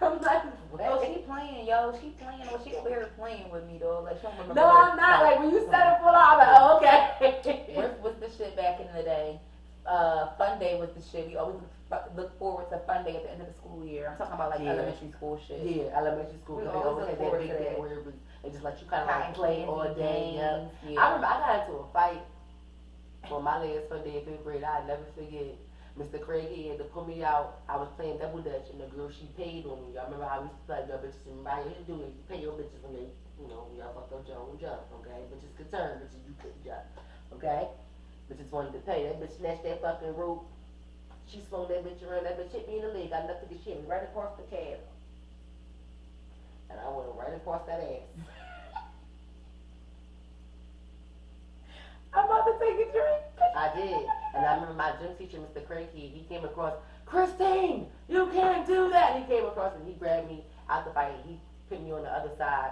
I'm like, Yo, what? she playing, yo. She playing. Well, she over here playing with me, though. Like, she don't remember. No, I'm not. Like, when you said it full on, I'm like, oh, okay. Riff was the shit back in the day. Fun day was the shit. We always look forward to fun day at the end of the school year. I'm talking about like Yeah. elementary school shit. Yeah, elementary school. We They always always look had that forward big to day that. where it was, they just let you kind of Cotton like play candy all day. Yeah. games, yeah. I remember I got into a fight for my last fun day in 5th grade. I'll never forget. Mr. Craig, he had to pull me out. I was playing double dutch, and the girl, she paid on me. I remember how we used to play your bitches and buy you do it. You pay your bitches when they, you know, y'all fucked up your own jump, okay? Bitches could turn, bitches you couldn't jump, okay? Bitches wanted to pay. That bitch snatched that fucking rope. She swung that bitch around. That bitch hit me in the leg. I left the shit right across the cab. And I went right across that ass. I'm about to take a drink. I did. And I remember my gym teacher, Mr. Cranky, he came across, Christine, you can't do that. He came across and he grabbed me out the fight. He put me on the other side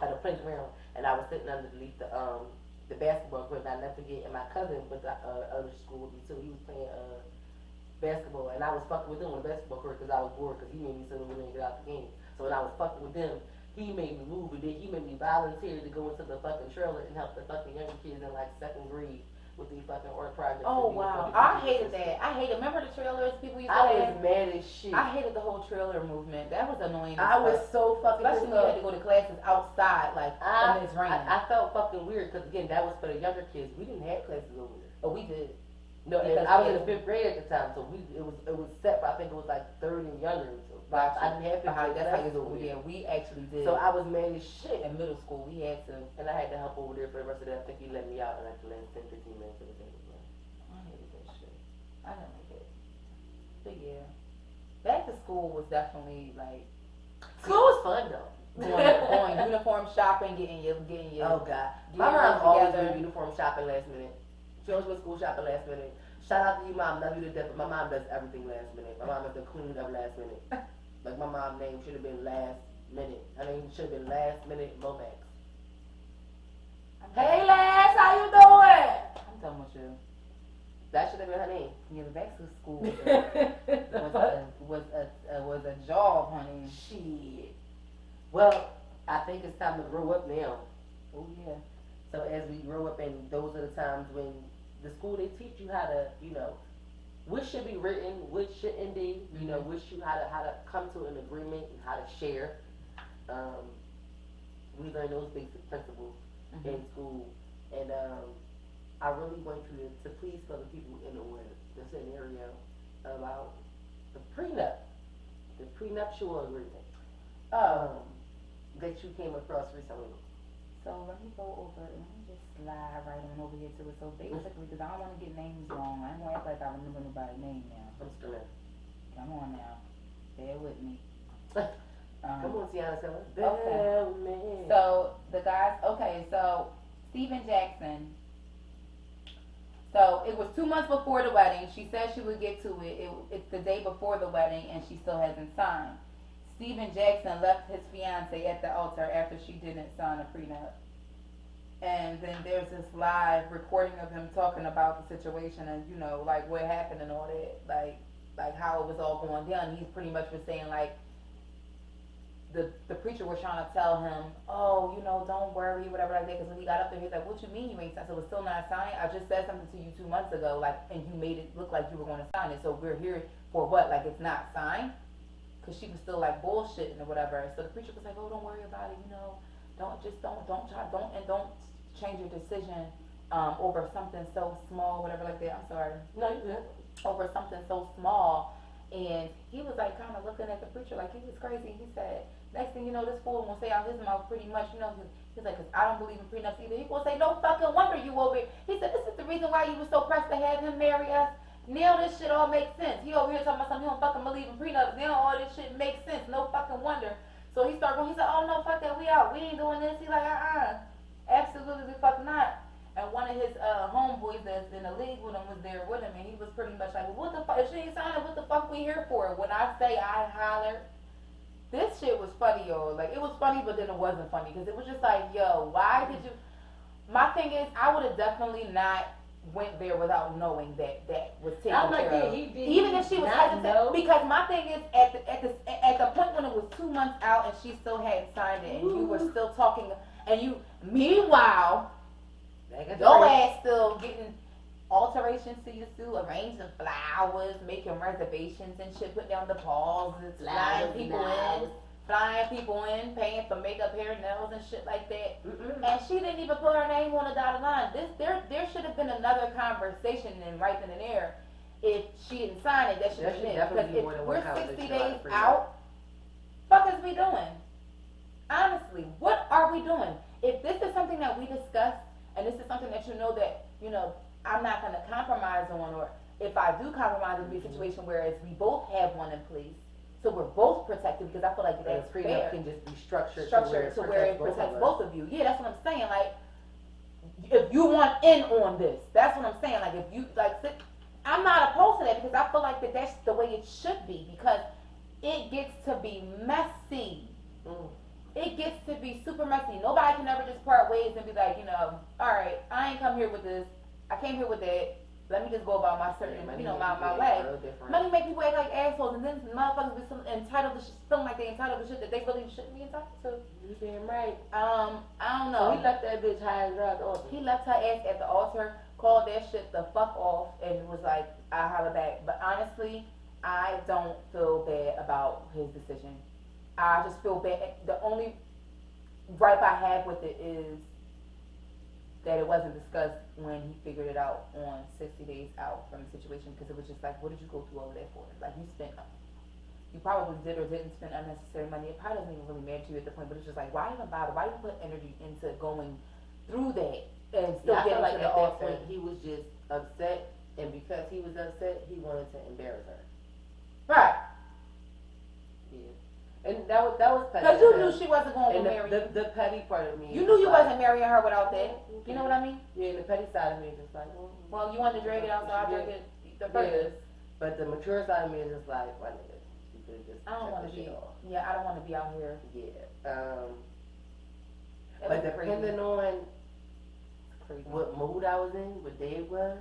of the playground, and I was sitting underneath the basketball court. And I never forget, and my cousin went to other school with me too. He was playing basketball, and I was fucking with him on the basketball court because I was bored because he made me sit over there and get out the game. So when I was fucking with them, he made me move, and then he made me volunteer to go into the fucking trailer and help the fucking younger kids in like 2nd grade with these fucking art projects. Oh, and wow. fucking I teachers hated and that. stuff. I hated, remember the trailers people used to I have? was mad as shit. I hated the whole trailer movement. That was annoying. I as was fuck. so fucking Especially pissed when you had off. to go to classes outside, like, when it's raining. I felt fucking weird because again, that was for the younger kids. We didn't have classes over there. But we did. No, and Because I was we in the had- 5th grade at the time, so it was set. I think it was like 3rd and younger. So I didn't have 5th grade That's how classes you over yeah, there. we actually did. So I was mad as shit. in middle school, we had to. And I had to help over there for the rest of that. I think he let me out in like the last 10, 15 minutes of the day. I hated that shit. I didn't like it. But yeah, back to school was definitely like School was fun though. going uniform shopping, getting your Oh god. getting My yours mom always together. went uniform shopping last minute. She always went school shopping last minute. Shout out to you, mom. Love you to death. But my mom does everything last minute. My mom is the queen of last minute. Like my mom's name should have been last minute. I mean, should have been last minute Momax. Hey, lass, how you doing? I'm done with you. That should have been her name. Yeah, but back to school was a job, honey. Shit. Well, I think it's time to grow up now. Oh yeah. So as we grow up, and those are the times when the school, they teach you how to, you know, what should be written, what shouldn't be, you know, how to come to an agreement and how to share. We learn those basic principles in school, and I really want you to please tell the people in the scenario about the prenuptial agreement that you came across recently. So let me go over and let me just slide right on over here to it. So basically, because I don't want to get names wrong, I don't want to act like I remember nobody's name now. I'm screaming. Come on now, bear with me. Come on, Tiana, tell us. Okay. Me. So the guys, okay, so Steven Jackson. So it was 2 months before the wedding. She said she would get to it. It's the day before the wedding, and she still hasn't signed. Steven Jackson left his fiance at the altar after she didn't sign a prenup. And then there's this live recording of him talking about the situation and, you know, like what happened and all that, like how it was all going down. He pretty much was saying like, the preacher was trying to tell him, oh, you know, don't worry, whatever like that. Because when he got up there, he was like, what you mean you ain't signed? So it's still not signed? I just said something to you 2 months ago, like, and you made it look like you were going to sign it. So we're here for what? Like it's not signed? Because she was still like bullshitting or whatever. So the preacher was like, oh, don't worry about it, you know, don't change your decision over something so small, whatever like that. I'm sorry. No, you good. Over something so small. And he was like kind of looking at the preacher like he was crazy. He said, next thing you know, this fool gonna say out his mouth pretty much, you know, he's like, cause I don't believe in prenups either. He gonna say, no fucking wonder you over here. He said, this is the reason why you were so pressed to have him marry us. Now this shit all makes sense. He over here talking about something, he don't fucking believe in prenups. Now all this shit makes sense. No fucking wonder. So he started going, he said, oh no, fuck that, we out. We ain't doing this. He like, absolutely the fuck not. And one of his homeboys that's in the league with him was there with him, and he was pretty much like, well, what the fuck, if she ain't signing, what the fuck we here for? When I say I hollered, this shit was funny, yo. Like, it was funny, but then it wasn't funny, because it was just like, yo, why did you, my thing is, I would have definitely not went there without knowing that that was taken I'm like, care yeah, of. he did. Even if she was hesitant, because my thing is, at the point when it was 2 months out and she still hadn't signed it, and you were still talking, and you, meanwhile, your ass still getting alterations to your suit, arranging flowers, making reservations and shit, putting down deposits, flying people in, paying for makeup, hair, nails, and shit like that. And she didn't even put her name on the dotted line. There should have been another conversation and right then and there. If she didn't sign it, that should have been it. Because if we're 60 days out, fuck is we doing? Honestly, what are we doing? If this is something that we discussed, and this is something that you know, I'm not going to compromise on, or if I do compromise, it'll be a situation where we both have one in place, so we're both protected, because I feel like that's fair. Can just be structured to where it protects both of you. Yeah, that's what I'm saying. Like, if you want in on this, that's what I'm saying. Like, if you, like, I'm not opposed to that, because I feel like that's the way it should be, because it gets to be messy. It gets to be super messy. Nobody can ever just part ways and be like, you know, all right, I ain't come here with this. I came here with that. Let me just go about my certain, you know, my way. Money make people act like assholes, and then motherfuckers be entitled to feeling like they entitled to shit that they really shouldn't be entitled to. You damn right. I don't know. So he left that bitch high and dry at the altar. He left her ass at the altar, called that shit the fuck off, and was like, I holler back. But honestly, I don't feel bad about his decision. I just feel bad. The only gripe I have with it is that it wasn't discussed when he figured it out on 60 days out from the situation, because it was just like, what did you go through all of that for? Like, you probably did or didn't spend unnecessary money. It probably doesn't even really matter to you at the point, but it's just like, why even bother? Why even put energy into going through that and still I feel getting like to the at that altar? point he was just upset, and because he was upset, he wanted to embarrass her. Right. Yeah. And that was petty. Because you knew she wasn't going to marry you. The petty part of me. You knew you wasn't marrying her without that. You know what I mean? Yeah, the petty side of me is just like, well, you wanted to drag it out, so I drag it the furthest. But the mature side of me is just like, why nigga? You could just I don't want to be. off. Yeah, I don't want to be out here. Yeah. But depending on what mood I was in, what day it was,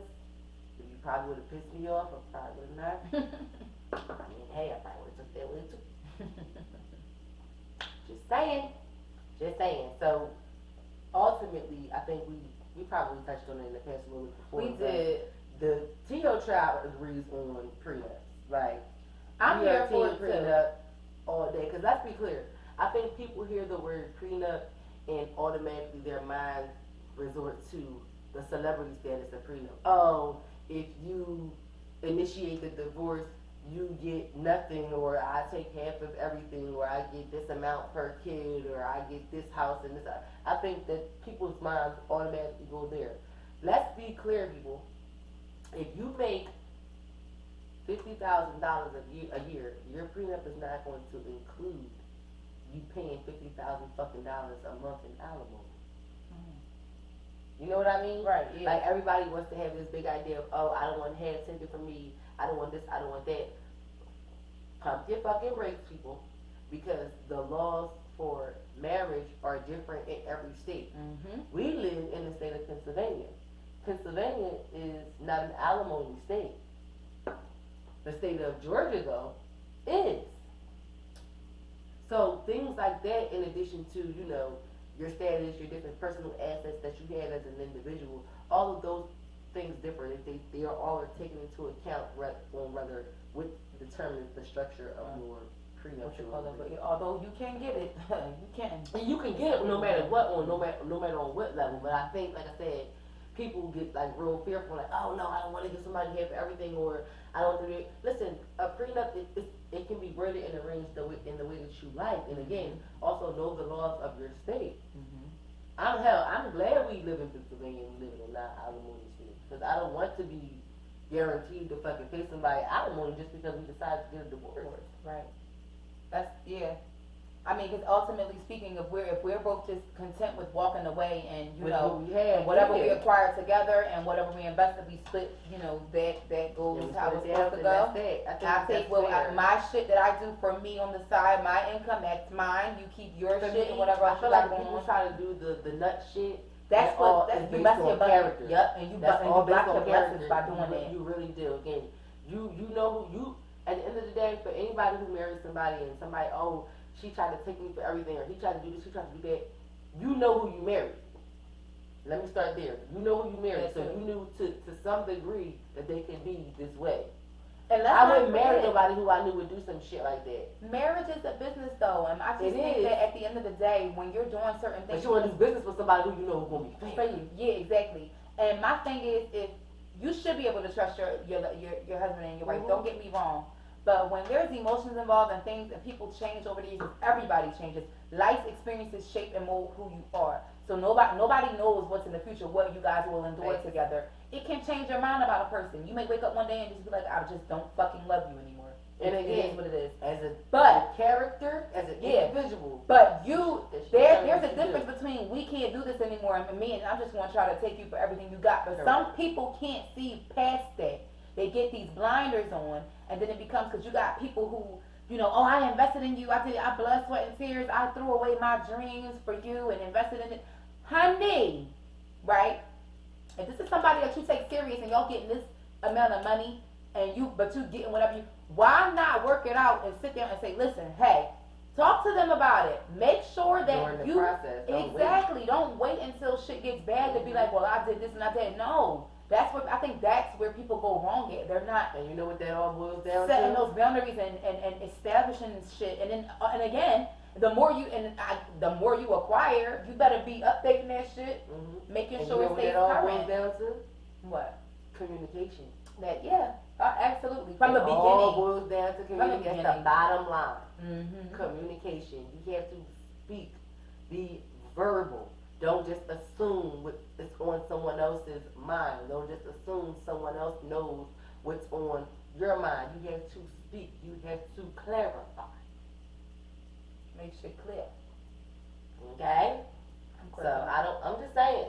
if you probably would have pissed me off, or probably would have not. I mean, hey, I probably would have took that with too. Just saying. So ultimately, I think we probably touched on it in the past a little bit before. We did. The T.O. tribe agrees on prenups. Like, I'm here for it prenup all day. Because let's be clear, I think people hear the word prenup and automatically their mind resort to the celebrity status of prenup. Oh, if you initiate the divorce, you get nothing, or I take half of everything, or I get this amount per kid, or I get this house and this. I think that people's minds automatically go there. Let's be clear, people. If you make $50,000 a year, your prenup is not going to include you paying $50,000 fucking dollars a month in alimony. You know what I mean? Right. Yeah. Like, everybody wants to have this big idea of, oh, I don't want half taken from me. I don't want this. I don't want that. Pump your fucking brakes, people, because the laws for marriage are different in every state. We live in the state of Pennsylvania. Pennsylvania is not an alimony state. The state of Georgia, though, is. So things like that, in addition to, you know, your status, your different personal assets that you had as an individual, all of those things differ. They are all taken into account on whether what determines the structure of your What you prenuptial call it, agreement. but although you can get it, you can. And you can get it no matter what no matter on what level. But I think, like I said, people get like real fearful, like, oh no, I don't want to give somebody half everything, or I don't do it. Listen, a prenup it can be worded and arranged in the way that you like, and again, also know the laws of your state. I'm glad we live in Pennsylvania and we live in not alimony state, because I don't want to be guaranteed to fucking pay somebody alimony just because we decided to get a divorce. Right. That's, yeah. I mean, because ultimately speaking, if we're both just content with walking away and, you With know, what we had, whatever we yeah. acquire together and whatever we invested, we split, you know, that goes And we how split it's it supposed to down, go. and that's it. I take fair. my shit that I do for me on the side, my income, that's mine. You keep your For shit me, and whatever I else you feel got like going people on. try to do the nut shit. That's all what, is you based mess on your budget. character. Yep, and you That's all based block on your blessings character. by doing that. You really do. Again, you know who you. At the end of the day, for anybody who marries somebody and somebody, oh, she tried to take me for everything, or he tried to do this, she tried to do that. You know who you married. Let me start there. You know who you married, Yes, so sir. you knew to some degree that they can be this way. And let's I not wouldn't marry forget, nobody who I knew would do some shit like that. marriage is a business though, and I just It think is. that at the end of the day, when you're doing certain But things, you want to do business with somebody who you know is going to be for fair. you. Yeah, exactly. And my thing is, if you should be able to trust your husband and your wife. Mhm. Don't get me wrong. But when there's emotions involved and things and people change over the years, everybody changes. Life experiences shape and mold who you are. So nobody knows what's in the future, what you guys will endure Right. together. It can change your mind about a person. You may wake up one day and just be like, I just don't fucking love you anymore. And It again, is what it is. as a But character, as an Yeah. individual. But you, that she there's determines a to difference do. between we can't do this anymore and me and I'm just gonna try to take you for everything you got. But some people can't see past that. They get these blinders on, and then it becomes because you got people who, you know, oh, I invested in you. I blood, sweat, and tears. I threw away my dreams for you and invested in it, honey. Right? If this is somebody that you take serious and y'all getting this amount of money, but you getting whatever you, why not work it out and sit down and say, listen, hey, talk to them about it. Make sure that During the you process, don't exactly don't wait until shit gets bad to be like, well, I did this and I did. No, I think that's where people go wrong at. They're not And you know what that all boils down setting to? those boundaries and establishing shit. And then and again, the more you acquire, you better be updating that shit, Mm-hmm. making And you sure know it what stays that all current. boils down to? What? Communication. That absolutely from the It all beginning. boils down to the communication. That's the beginning. bottom line. Mm-hmm. Communication. You have to speak. Be verbal. Don't just assume what's on someone else's mind. Don't just assume someone else knows what's on your mind. You have to speak. You have to clarify. Make shit clear. Okay? So I'm just saying.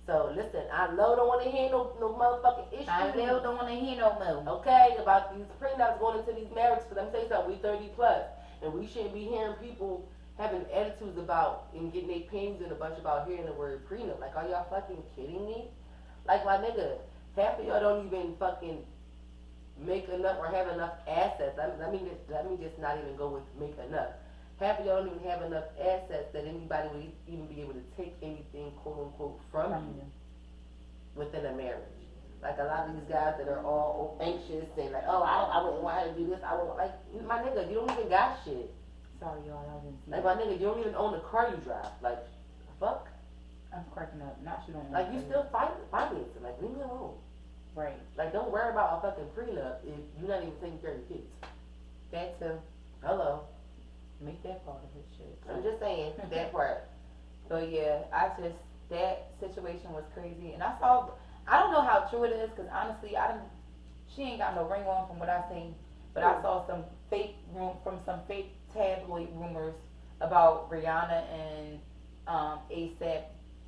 So listen, I know don't want to hear no motherfucking issues. I still don't want to hear no more. Okay, about these prenups going into these marriages. Because let me tell you something, we 30 plus, and we shouldn't be hearing people having attitudes about and getting their panties in a bunch about hearing the word prenup. Like, are y'all fucking kidding me? Like, my nigga, half of y'all don't even fucking make enough or have enough assets. Let me just not even go with make enough. Half of y'all don't even have enough assets that anybody would even be able to take anything, quote unquote, from you within a marriage. Like a lot of these guys that are all anxious and like, oh, I wouldn't want her to do this. I wouldn't like, my nigga, you don't even got shit. Sorry, y'all, I didn't see Like, that. my nigga, you don't even own the car you drive. Like, fuck. I'm cracking up. Not you don't. Like, you still financing. Like, leave me alone. right. Like, don't worry about a fucking prenup if you're not even taking care of your kids. That too. Hello. Make that part of his shit. I'm just saying, that part. But yeah, that situation was crazy, and I don't know how true it is, cause honestly, she ain't got no ring on from what I seen, but I saw some fake tabloid rumors about Rihanna and ASAP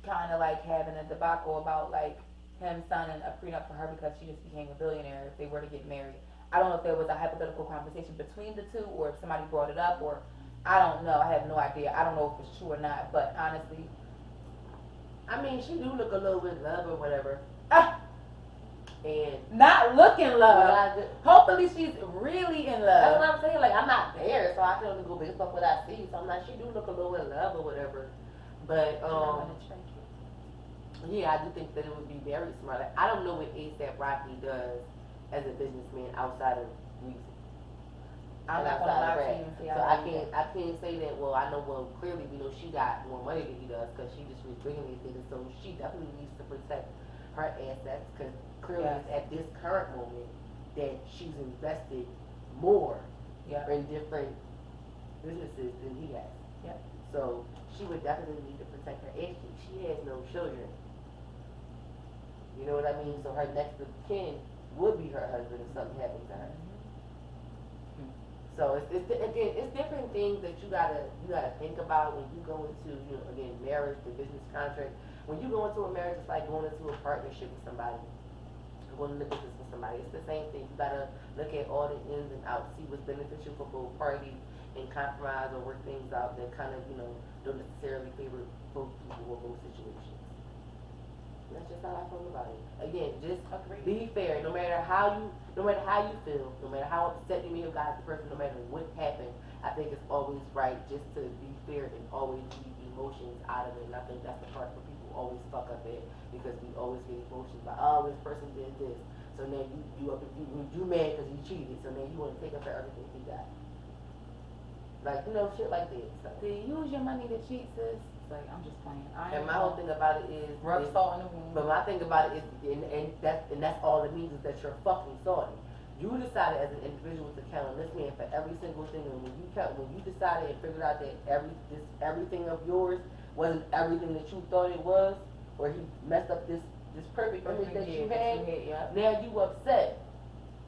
kind of like having a debacle about like him signing a prenup for her because she just became a billionaire if they were to get married. I don't know if there was a hypothetical conversation between the two or if somebody brought it up or I don't know. I have no idea. I don't know if it's true or not, but honestly. I mean, she do look a little bit love or whatever. And Not looking love. I Hopefully she's really in that's love. what I'm saying. Like, I'm not there, so I can only go based off what I see. So I'm like, she do look a little in love or whatever. But Yeah, I do think that it would be very smart. Like, I don't know what ASAP Rocky does as a businessman outside of music. I'm And not gonna outside lie of to rap. you and say So I I believe can't, I can't say that. Well, I know. Well, clearly we know she got more money than he does because she just recently did it. So she definitely needs to protect her assets because clearly Yes. it's at this current moment that she's invested more Yeah. in different businesses than he has. Yep. So she would definitely need to protect her assets. She has no children. You know what I mean? So her next of kin would be her husband if something happened to her. So again, it's different things that you gotta think about when you go into, you know, again, marriage, the business contract. When you go into a marriage, it's like going into a partnership with somebody. Going into business with somebody. It's the same thing. You gotta look at all the ins and outs, see what's beneficial for both parties, and compromise or work things out that kind of, you know, don't necessarily favor both people or both situations. That's just how I feel about it. Again, just Agreed. be fair. No matter how you feel, no matter how upset you may have got the person, no matter what happened, I think it's always right just to be fair and always leave emotions out of it. And I think that's the part where people always fuck up at because we always get emotions like, oh, this person did this, so now you mad because he cheated, so now you want to take up for everything he got. Like, you know, shit like that. So. Did you use your money to cheat, sis? It's like, I'm just playing. And my whole thing about it is, rub salt in the wound. but my thing about it is, and that's all it means is that you're fucking salty. You decided as an individual to count on this man for every single thing, and when you decided and figured out that everything of yours wasn't everything that you thought it was, or he messed up this perfect image that you had, yeah. now you upset.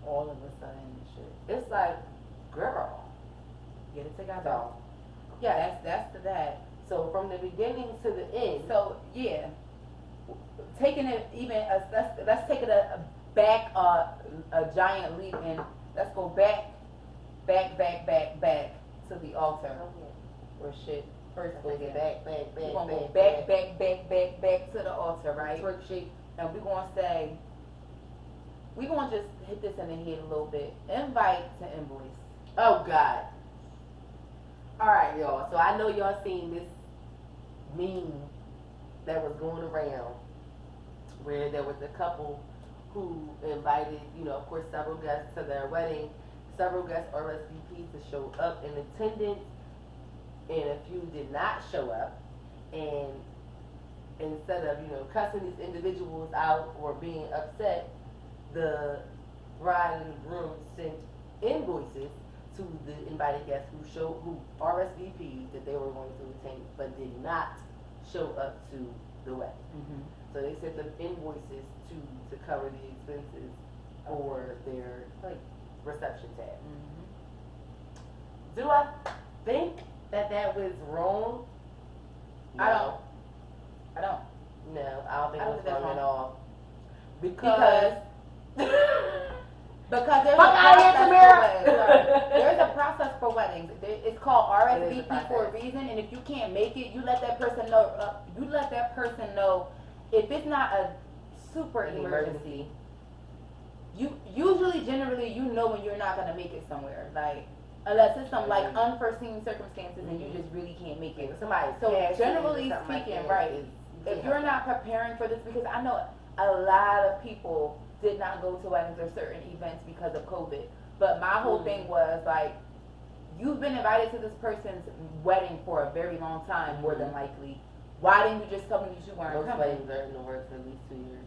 All of a sudden, shit. It's like, girl. Get it together. So, Yeah, that's to that. so from the beginning to the end. So yeah, taking it even let's take it a back a giant leap and let's go back to the altar where shit first goes in. We're gonna go back to the altar, right? Twerk shape. And we're gonna say we're gonna just hit this in the head a little bit. Invite to invoice. Oh God. All right, Y'all, so I know y'all seen this meme that was going around where there was a couple who invited, you know, of course, several guests to their wedding, several guests RSVP to show up in attendance, and a few did not show up. And instead of, you know, cussing these individuals out or being upset, the bride and groom sent invoices to the invited guests who RSVP'd that they were going to attend but did not show up to the wedding. Mm-hmm. So they sent them invoices to cover the expenses for their like reception tab. Mm-hmm. Do I think that was wrong? No. I don't. No, I don't think I it don't was think that's wrong at wrong. all. Because there's Fuck a out here, process Tamara. for weddings. There's a process for weddings. It's called It is a RSVP for a process. reason, and if you can't make it, you let that person know. If it's not a super An emergency. You usually, generally, you know when you're not gonna make it somewhere, like unless it's some like unforeseen circumstances and you just really can't make it. Somebody So passing generally or something like speaking, that, right, is- if you're not preparing for this, because I know a lot of people did not go to weddings or certain events because of COVID. But my whole thing was like, you've been invited to this person's wedding for a very long time, more than likely. Why didn't you just tell me that you weren't Most coming? weddings are in the works for at least 2 years.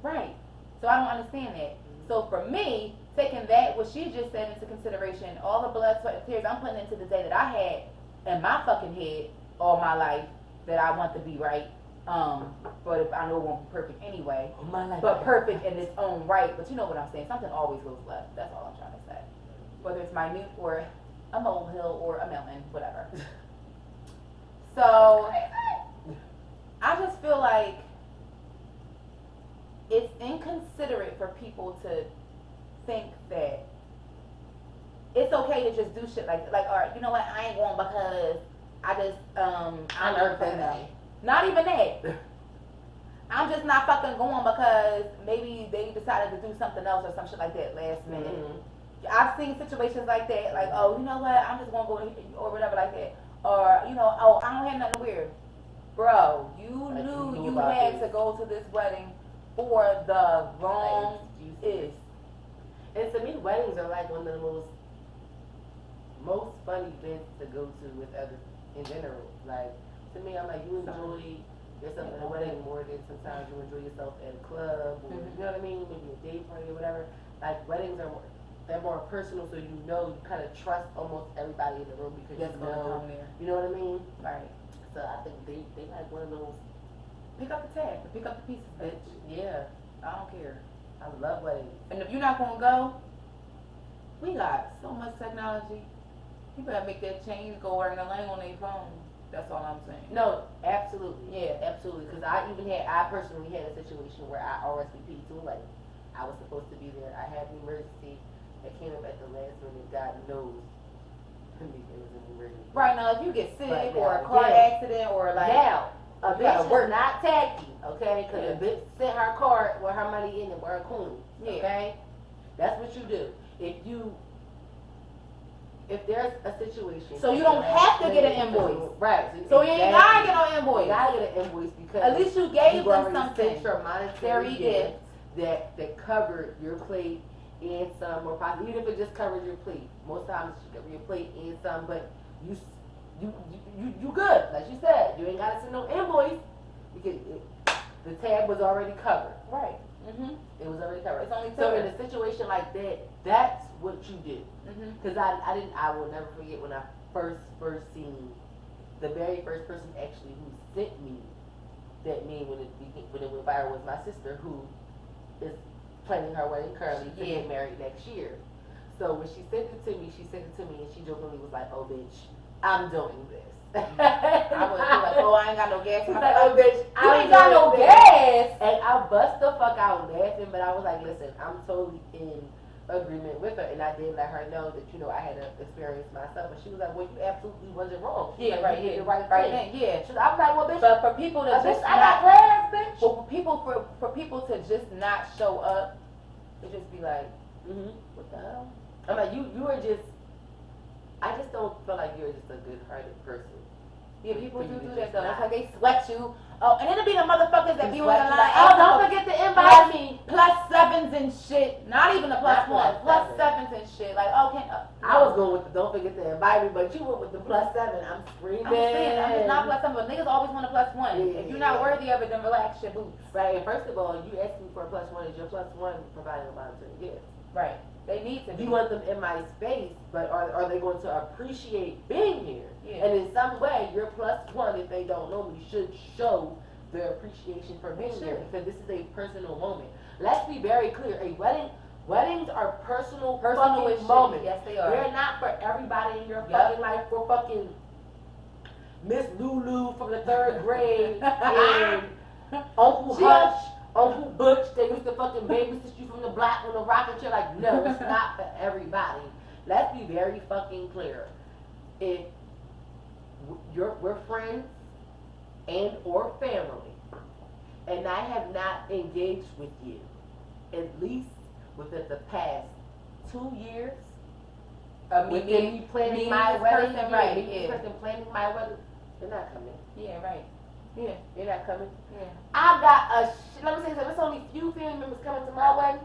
Right. So I don't understand that. So for me, taking that, what she just said into consideration, all the blood, sweat, and tears I'm putting into the day that I had in my fucking head all my life that I want to be right. But if I know it won't be perfect anyway. Oh, my life. But perfect in its own right. But you know what I'm saying. Something always goes left. That's all I'm trying to say. Whether it's minute or a molehill or a mountain, whatever. So I just feel like it's inconsiderate for people to think that it's okay to just do shit like all right, you know what, I ain't going because I just I'm never fucking been up. there. Not even that. I'm just not fucking going because maybe they decided to do something else or some shit like that last minute. Mm-hmm. I've seen situations like that, like, oh, you know what, I'm just gonna go or whatever like that. Or, you know, oh, I don't have nothing weird. Bro, you Like, knew you you about had this. to go to this wedding for the wrong Excuses. And to me, weddings are like one of the most fun events to go to with others in general. Like, to me, I'm like, you enjoy yourself at a wedding more than sometimes you enjoy yourself at a club or, you know what I mean, maybe a day party or whatever. Like, weddings are more, they're more personal, so you kind of trust almost everybody in the room because That's going on there. you know what I mean? Right. So I think they like one of those, Pick up the tab. Pick up the pieces, bitch. yeah, I don't care. I love weddings. And if you're not gonna go, we got so much technology. You better make that change go ring a ling on their phone. That's all I'm saying. No, absolutely, yeah, absolutely. Because I personally had a situation where I RSVP'd to a wedding. I was supposed to be there. I had an emergency that came up at the last minute. God knows, it was an emergency. Right now, if you get sick Right or a now, car yeah. accident or like Now, a You gotta bitch work. is not tacky, okay? Because Yeah. a bitch sent her card with her money in it, with her coin, Yeah. okay? That's what you do. If there's a situation, So you don't have to get an invoice. right? so you ain't gotta get no You invoice. gotta get an invoice because At least you gave you them already something. sent your monetary Very gift that covered your plate and some, or possibly even if it just covered your plate. Most times it should cover your plate and some, but you good. Like you said, you ain't gotta send no invoice because the tab was already covered. Right. Mhm. It was already covered. It's only So in $10. a situation like that, that's what you do. Mhm. Because I will never forget when I first seen the very first person actually who sent me that meme when it went viral was my sister, who is planning her wedding currently to Yeah. get married next year. So when she sent it to me, and she jokingly was like, "Oh bitch, I'm doing this." I would be like, oh, I ain't got no gas. She's in like, my "Oh car." bitch, You I'm ain't got no doing this." gas. And I bust the fuck out laughing, but I was like, listen, I'm totally in agreement with her, and I did let her know that, I had an experience myself, and she was like, well, you absolutely wasn't wrong. She's Yeah, like, right, you did yeah, the right right thing. then, yeah. She's like, I'm like, well, bitch, But for people to bitch, just I got not, glass, bitch. for people to just not show up, it just be like, Mm-hmm. what the hell? I'm like, you are just, I just don't feel like you're just a good-hearted person. Yeah, people For you do to that just though. It's not- like they sweat you. Oh, and it'll be the motherfuckers that be on the Like, line. oh, asking don't for forget to invite me. +7s and shit. Not even a Not +1. +7. +7s and shit. Like, okay. I was going with the don't forget to invite me, but you went with the +7. I'm screaming. I'm saying, I'm just not +7, but niggas always want a +1. Yeah. If you're not worthy of it, then relax your boots. Right, and first of all, you asked me for a +1. Is your +1 providing a monetary gift? Right. They need to Do be. you want them in my space, but are they going to appreciate being here? Yeah. And in some way, your +1, if they don't know me, should show their appreciation for being here, because this is a personal moment. Let's be very clear. Weddings are personal fucking as shit. moments. Yes, they are. They're not for everybody in your Yep. fucking life. For fucking Miss Lulu from the 3rd grade and Uncle She- Hush, Uncle Butch, they used to fucking babysit you from the block on the rocket chair. Like, no, it's not for everybody. Let's be very fucking clear. If we're friends and or family, and I have not engaged with you at least within the past 2 years, within me planning my wedding, person, right? me Yeah. person planning my wedding, you're not coming. Yeah, right. Yeah, You're not coming. yeah. I got let me say something. There's only few family members coming to my wedding.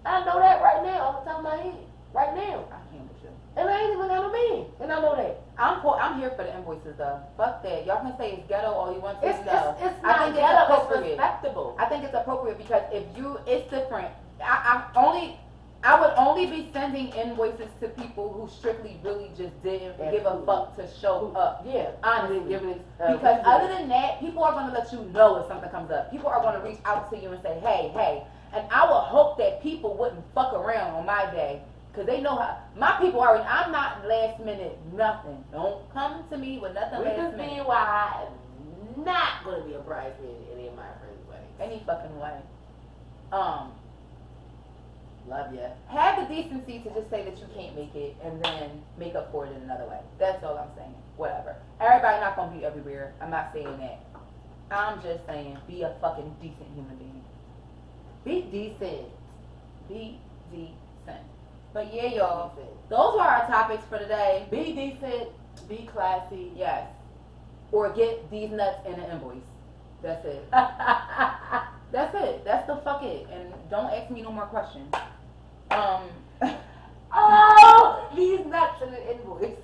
I know that right now, off the top of my head. Right now. I can't with you. And I ain't even got no man. And I know that. I'm here for the invoices though. Fuck that. Y'all can say it's ghetto all you want to. It's no. it's I not think it's ghetto, it's appropriate. respectable. I think it's appropriate because it's different. I would only be sending invoices to people who strictly really just didn't give a fuck to show up. Yeah. Honestly. Giving it, Because other than that, people are going to let you know if something comes up. People are going to reach out to you and say, hey. And I would hope that people wouldn't fuck around on my day. Because they know how, my people already, I'm not last minute nothing. Don't come to me with nothing we last can minute. see why I'm not going to be a bridesmaid in any of my friends' weddings. Any fucking way. Love ya. Have the decency to just say that you can't make it and then make up for it in another way. That's all I'm saying. Whatever. Everybody not gonna be everywhere. I'm not saying that. I'm just saying be a fucking decent human being. Be decent. Be decent. But yeah, y'all. Decent. Those were our topics for today. Be decent. Be classy. Yes. Or get these nuts in an invoice. That's it. That's it. That's the fuck it. And don't ask me no more questions. Oh, these nuts in the invoice.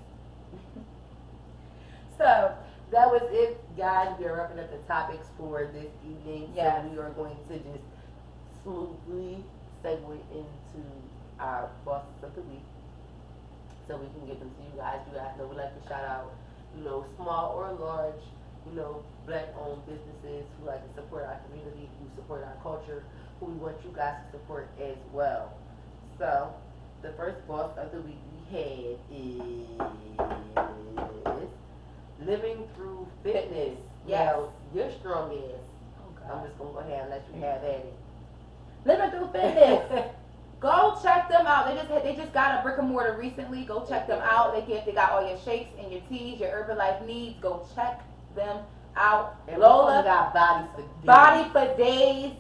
So that was it, guys. We are wrapping up the topics for this evening. Yes. So we are going to just smoothly segue into our bosses of the week, so we can give them to you guys. You guys know we like to shout out, small or large, black-owned businesses who like to support our community, who support our culture, who we want you guys to support as well. So the first boss of the week we had is Living Through Fitness. Yes. Now, you're strong ass. Oh, I'm just gonna go ahead and let you have at it. Living Through Fitness. Go check them out. They just got a brick and mortar recently. Go check them out. They got all your shakes and your teas, your Herbalife needs. Go check them out. And Lola got bodies for days. Body for Days.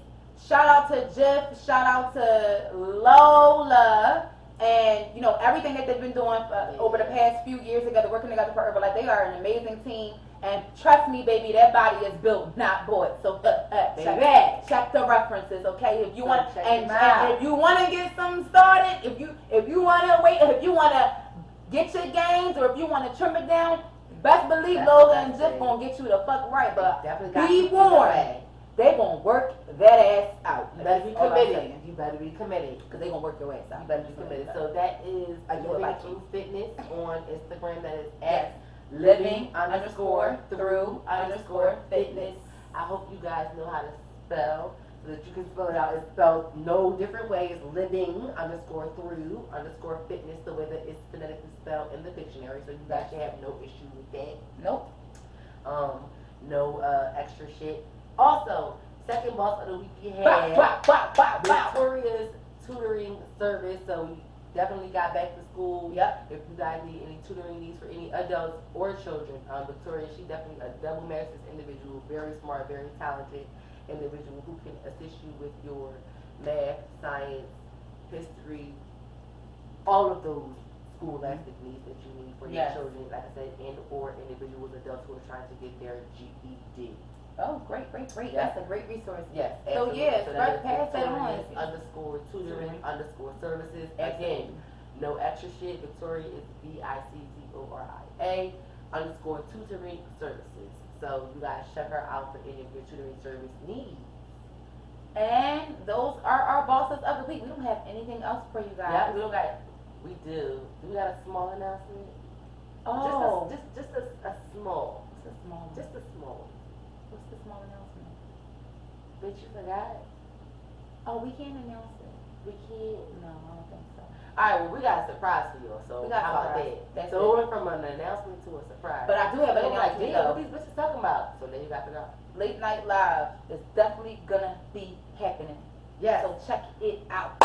Shout out to Jeff. Shout out to Lola. And, everything that they've been doing over the past few years together, working together for Herbalife. They are an amazing team. And trust me, baby, that body is built, not bought. So check the references, okay? If you want, and if you want to get something started, if you want to wait, if you want to get your gains, or if you want to trim it down, best believe Lola and Jeff gonna get you the fuck right. But be warned, they gonna work that ass out. You better be committed. You better be committed. Because they gonna work your ass out. You better be committed. So that is Living Through Fitness on Instagram. That is at living_through_fitness. I hope you guys know how to spell so that you can spell it out. It's spelled no different way. It's living_through_fitness, the way that it's phonetically spelled in the dictionary. So you guys should have no issue with that. Nope. No extra shit. Also, second boss of the week we had Victoria's tutoring service. So we definitely got back to school. Yep. If you guys need any tutoring needs for any adults or children, Victoria, she definitely a double master's individual, very smart, very talented individual who can assist you with your math, science, history, all of those scholastic needs that you need for your children, like I said, and or individuals, adults who are trying to get their GED. Oh, great. Yes. That's a great resource. Yes. So pass that on. _tutoring_services. Again, no extra shit. Victoria is VICTORIA_tutoring services. So you guys check her out for any of your tutoring service needs. And those are our bosses of the week. We don't have anything else for you guys. Yeah, we don't got. We do. Do we got a small announcement? Oh, just a small. Just a small one. Just a small. What's the small announcement? Bitch, you forgot. Oh, we can't announce it. We can't. No, I don't think so. Alright, well, we got a surprise for you. So We got how about surprise. that? That's So it. it went from an announcement to a surprise. But I do have an They were like, announcement damn, what though. these bitches talking about? So then you got to know. Late Night Live is definitely gonna be happening. Yes. So check it out.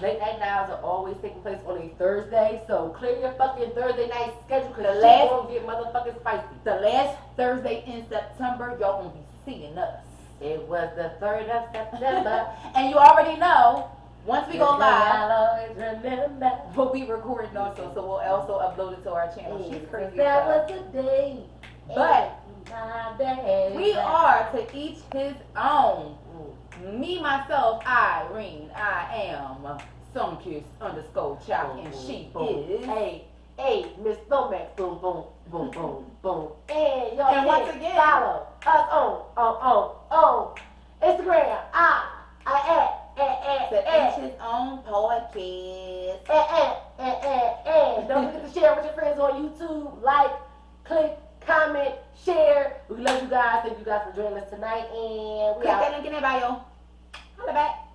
Late night lives are always taking place on a Thursday, so clear your fucking Thursday night schedule because The shit last- gonna get motherfucking spicy. The last Thursday in September, y'all gonna be seeing us. It was the 3rd of September. And you already know, once we go live, I'll always remember. we'll be recording also, so we'll also upload it to our channel. She's crazy. That as hell. was the day. But My day. we are to each his own. Mm. Me, myself, Irene, I am Sunkiss_Chow, and she is. Hey, Miss Thomax, boom, boom, boom, boom, boom. And y'all And once again, follow us on Instagram. To each his own podcast. And don't forget to share with your friends on YouTube. Like, click, comment, share. We love you guys. Thank you guys for joining us tonight. And we Click out. that link in their bio. Holla back.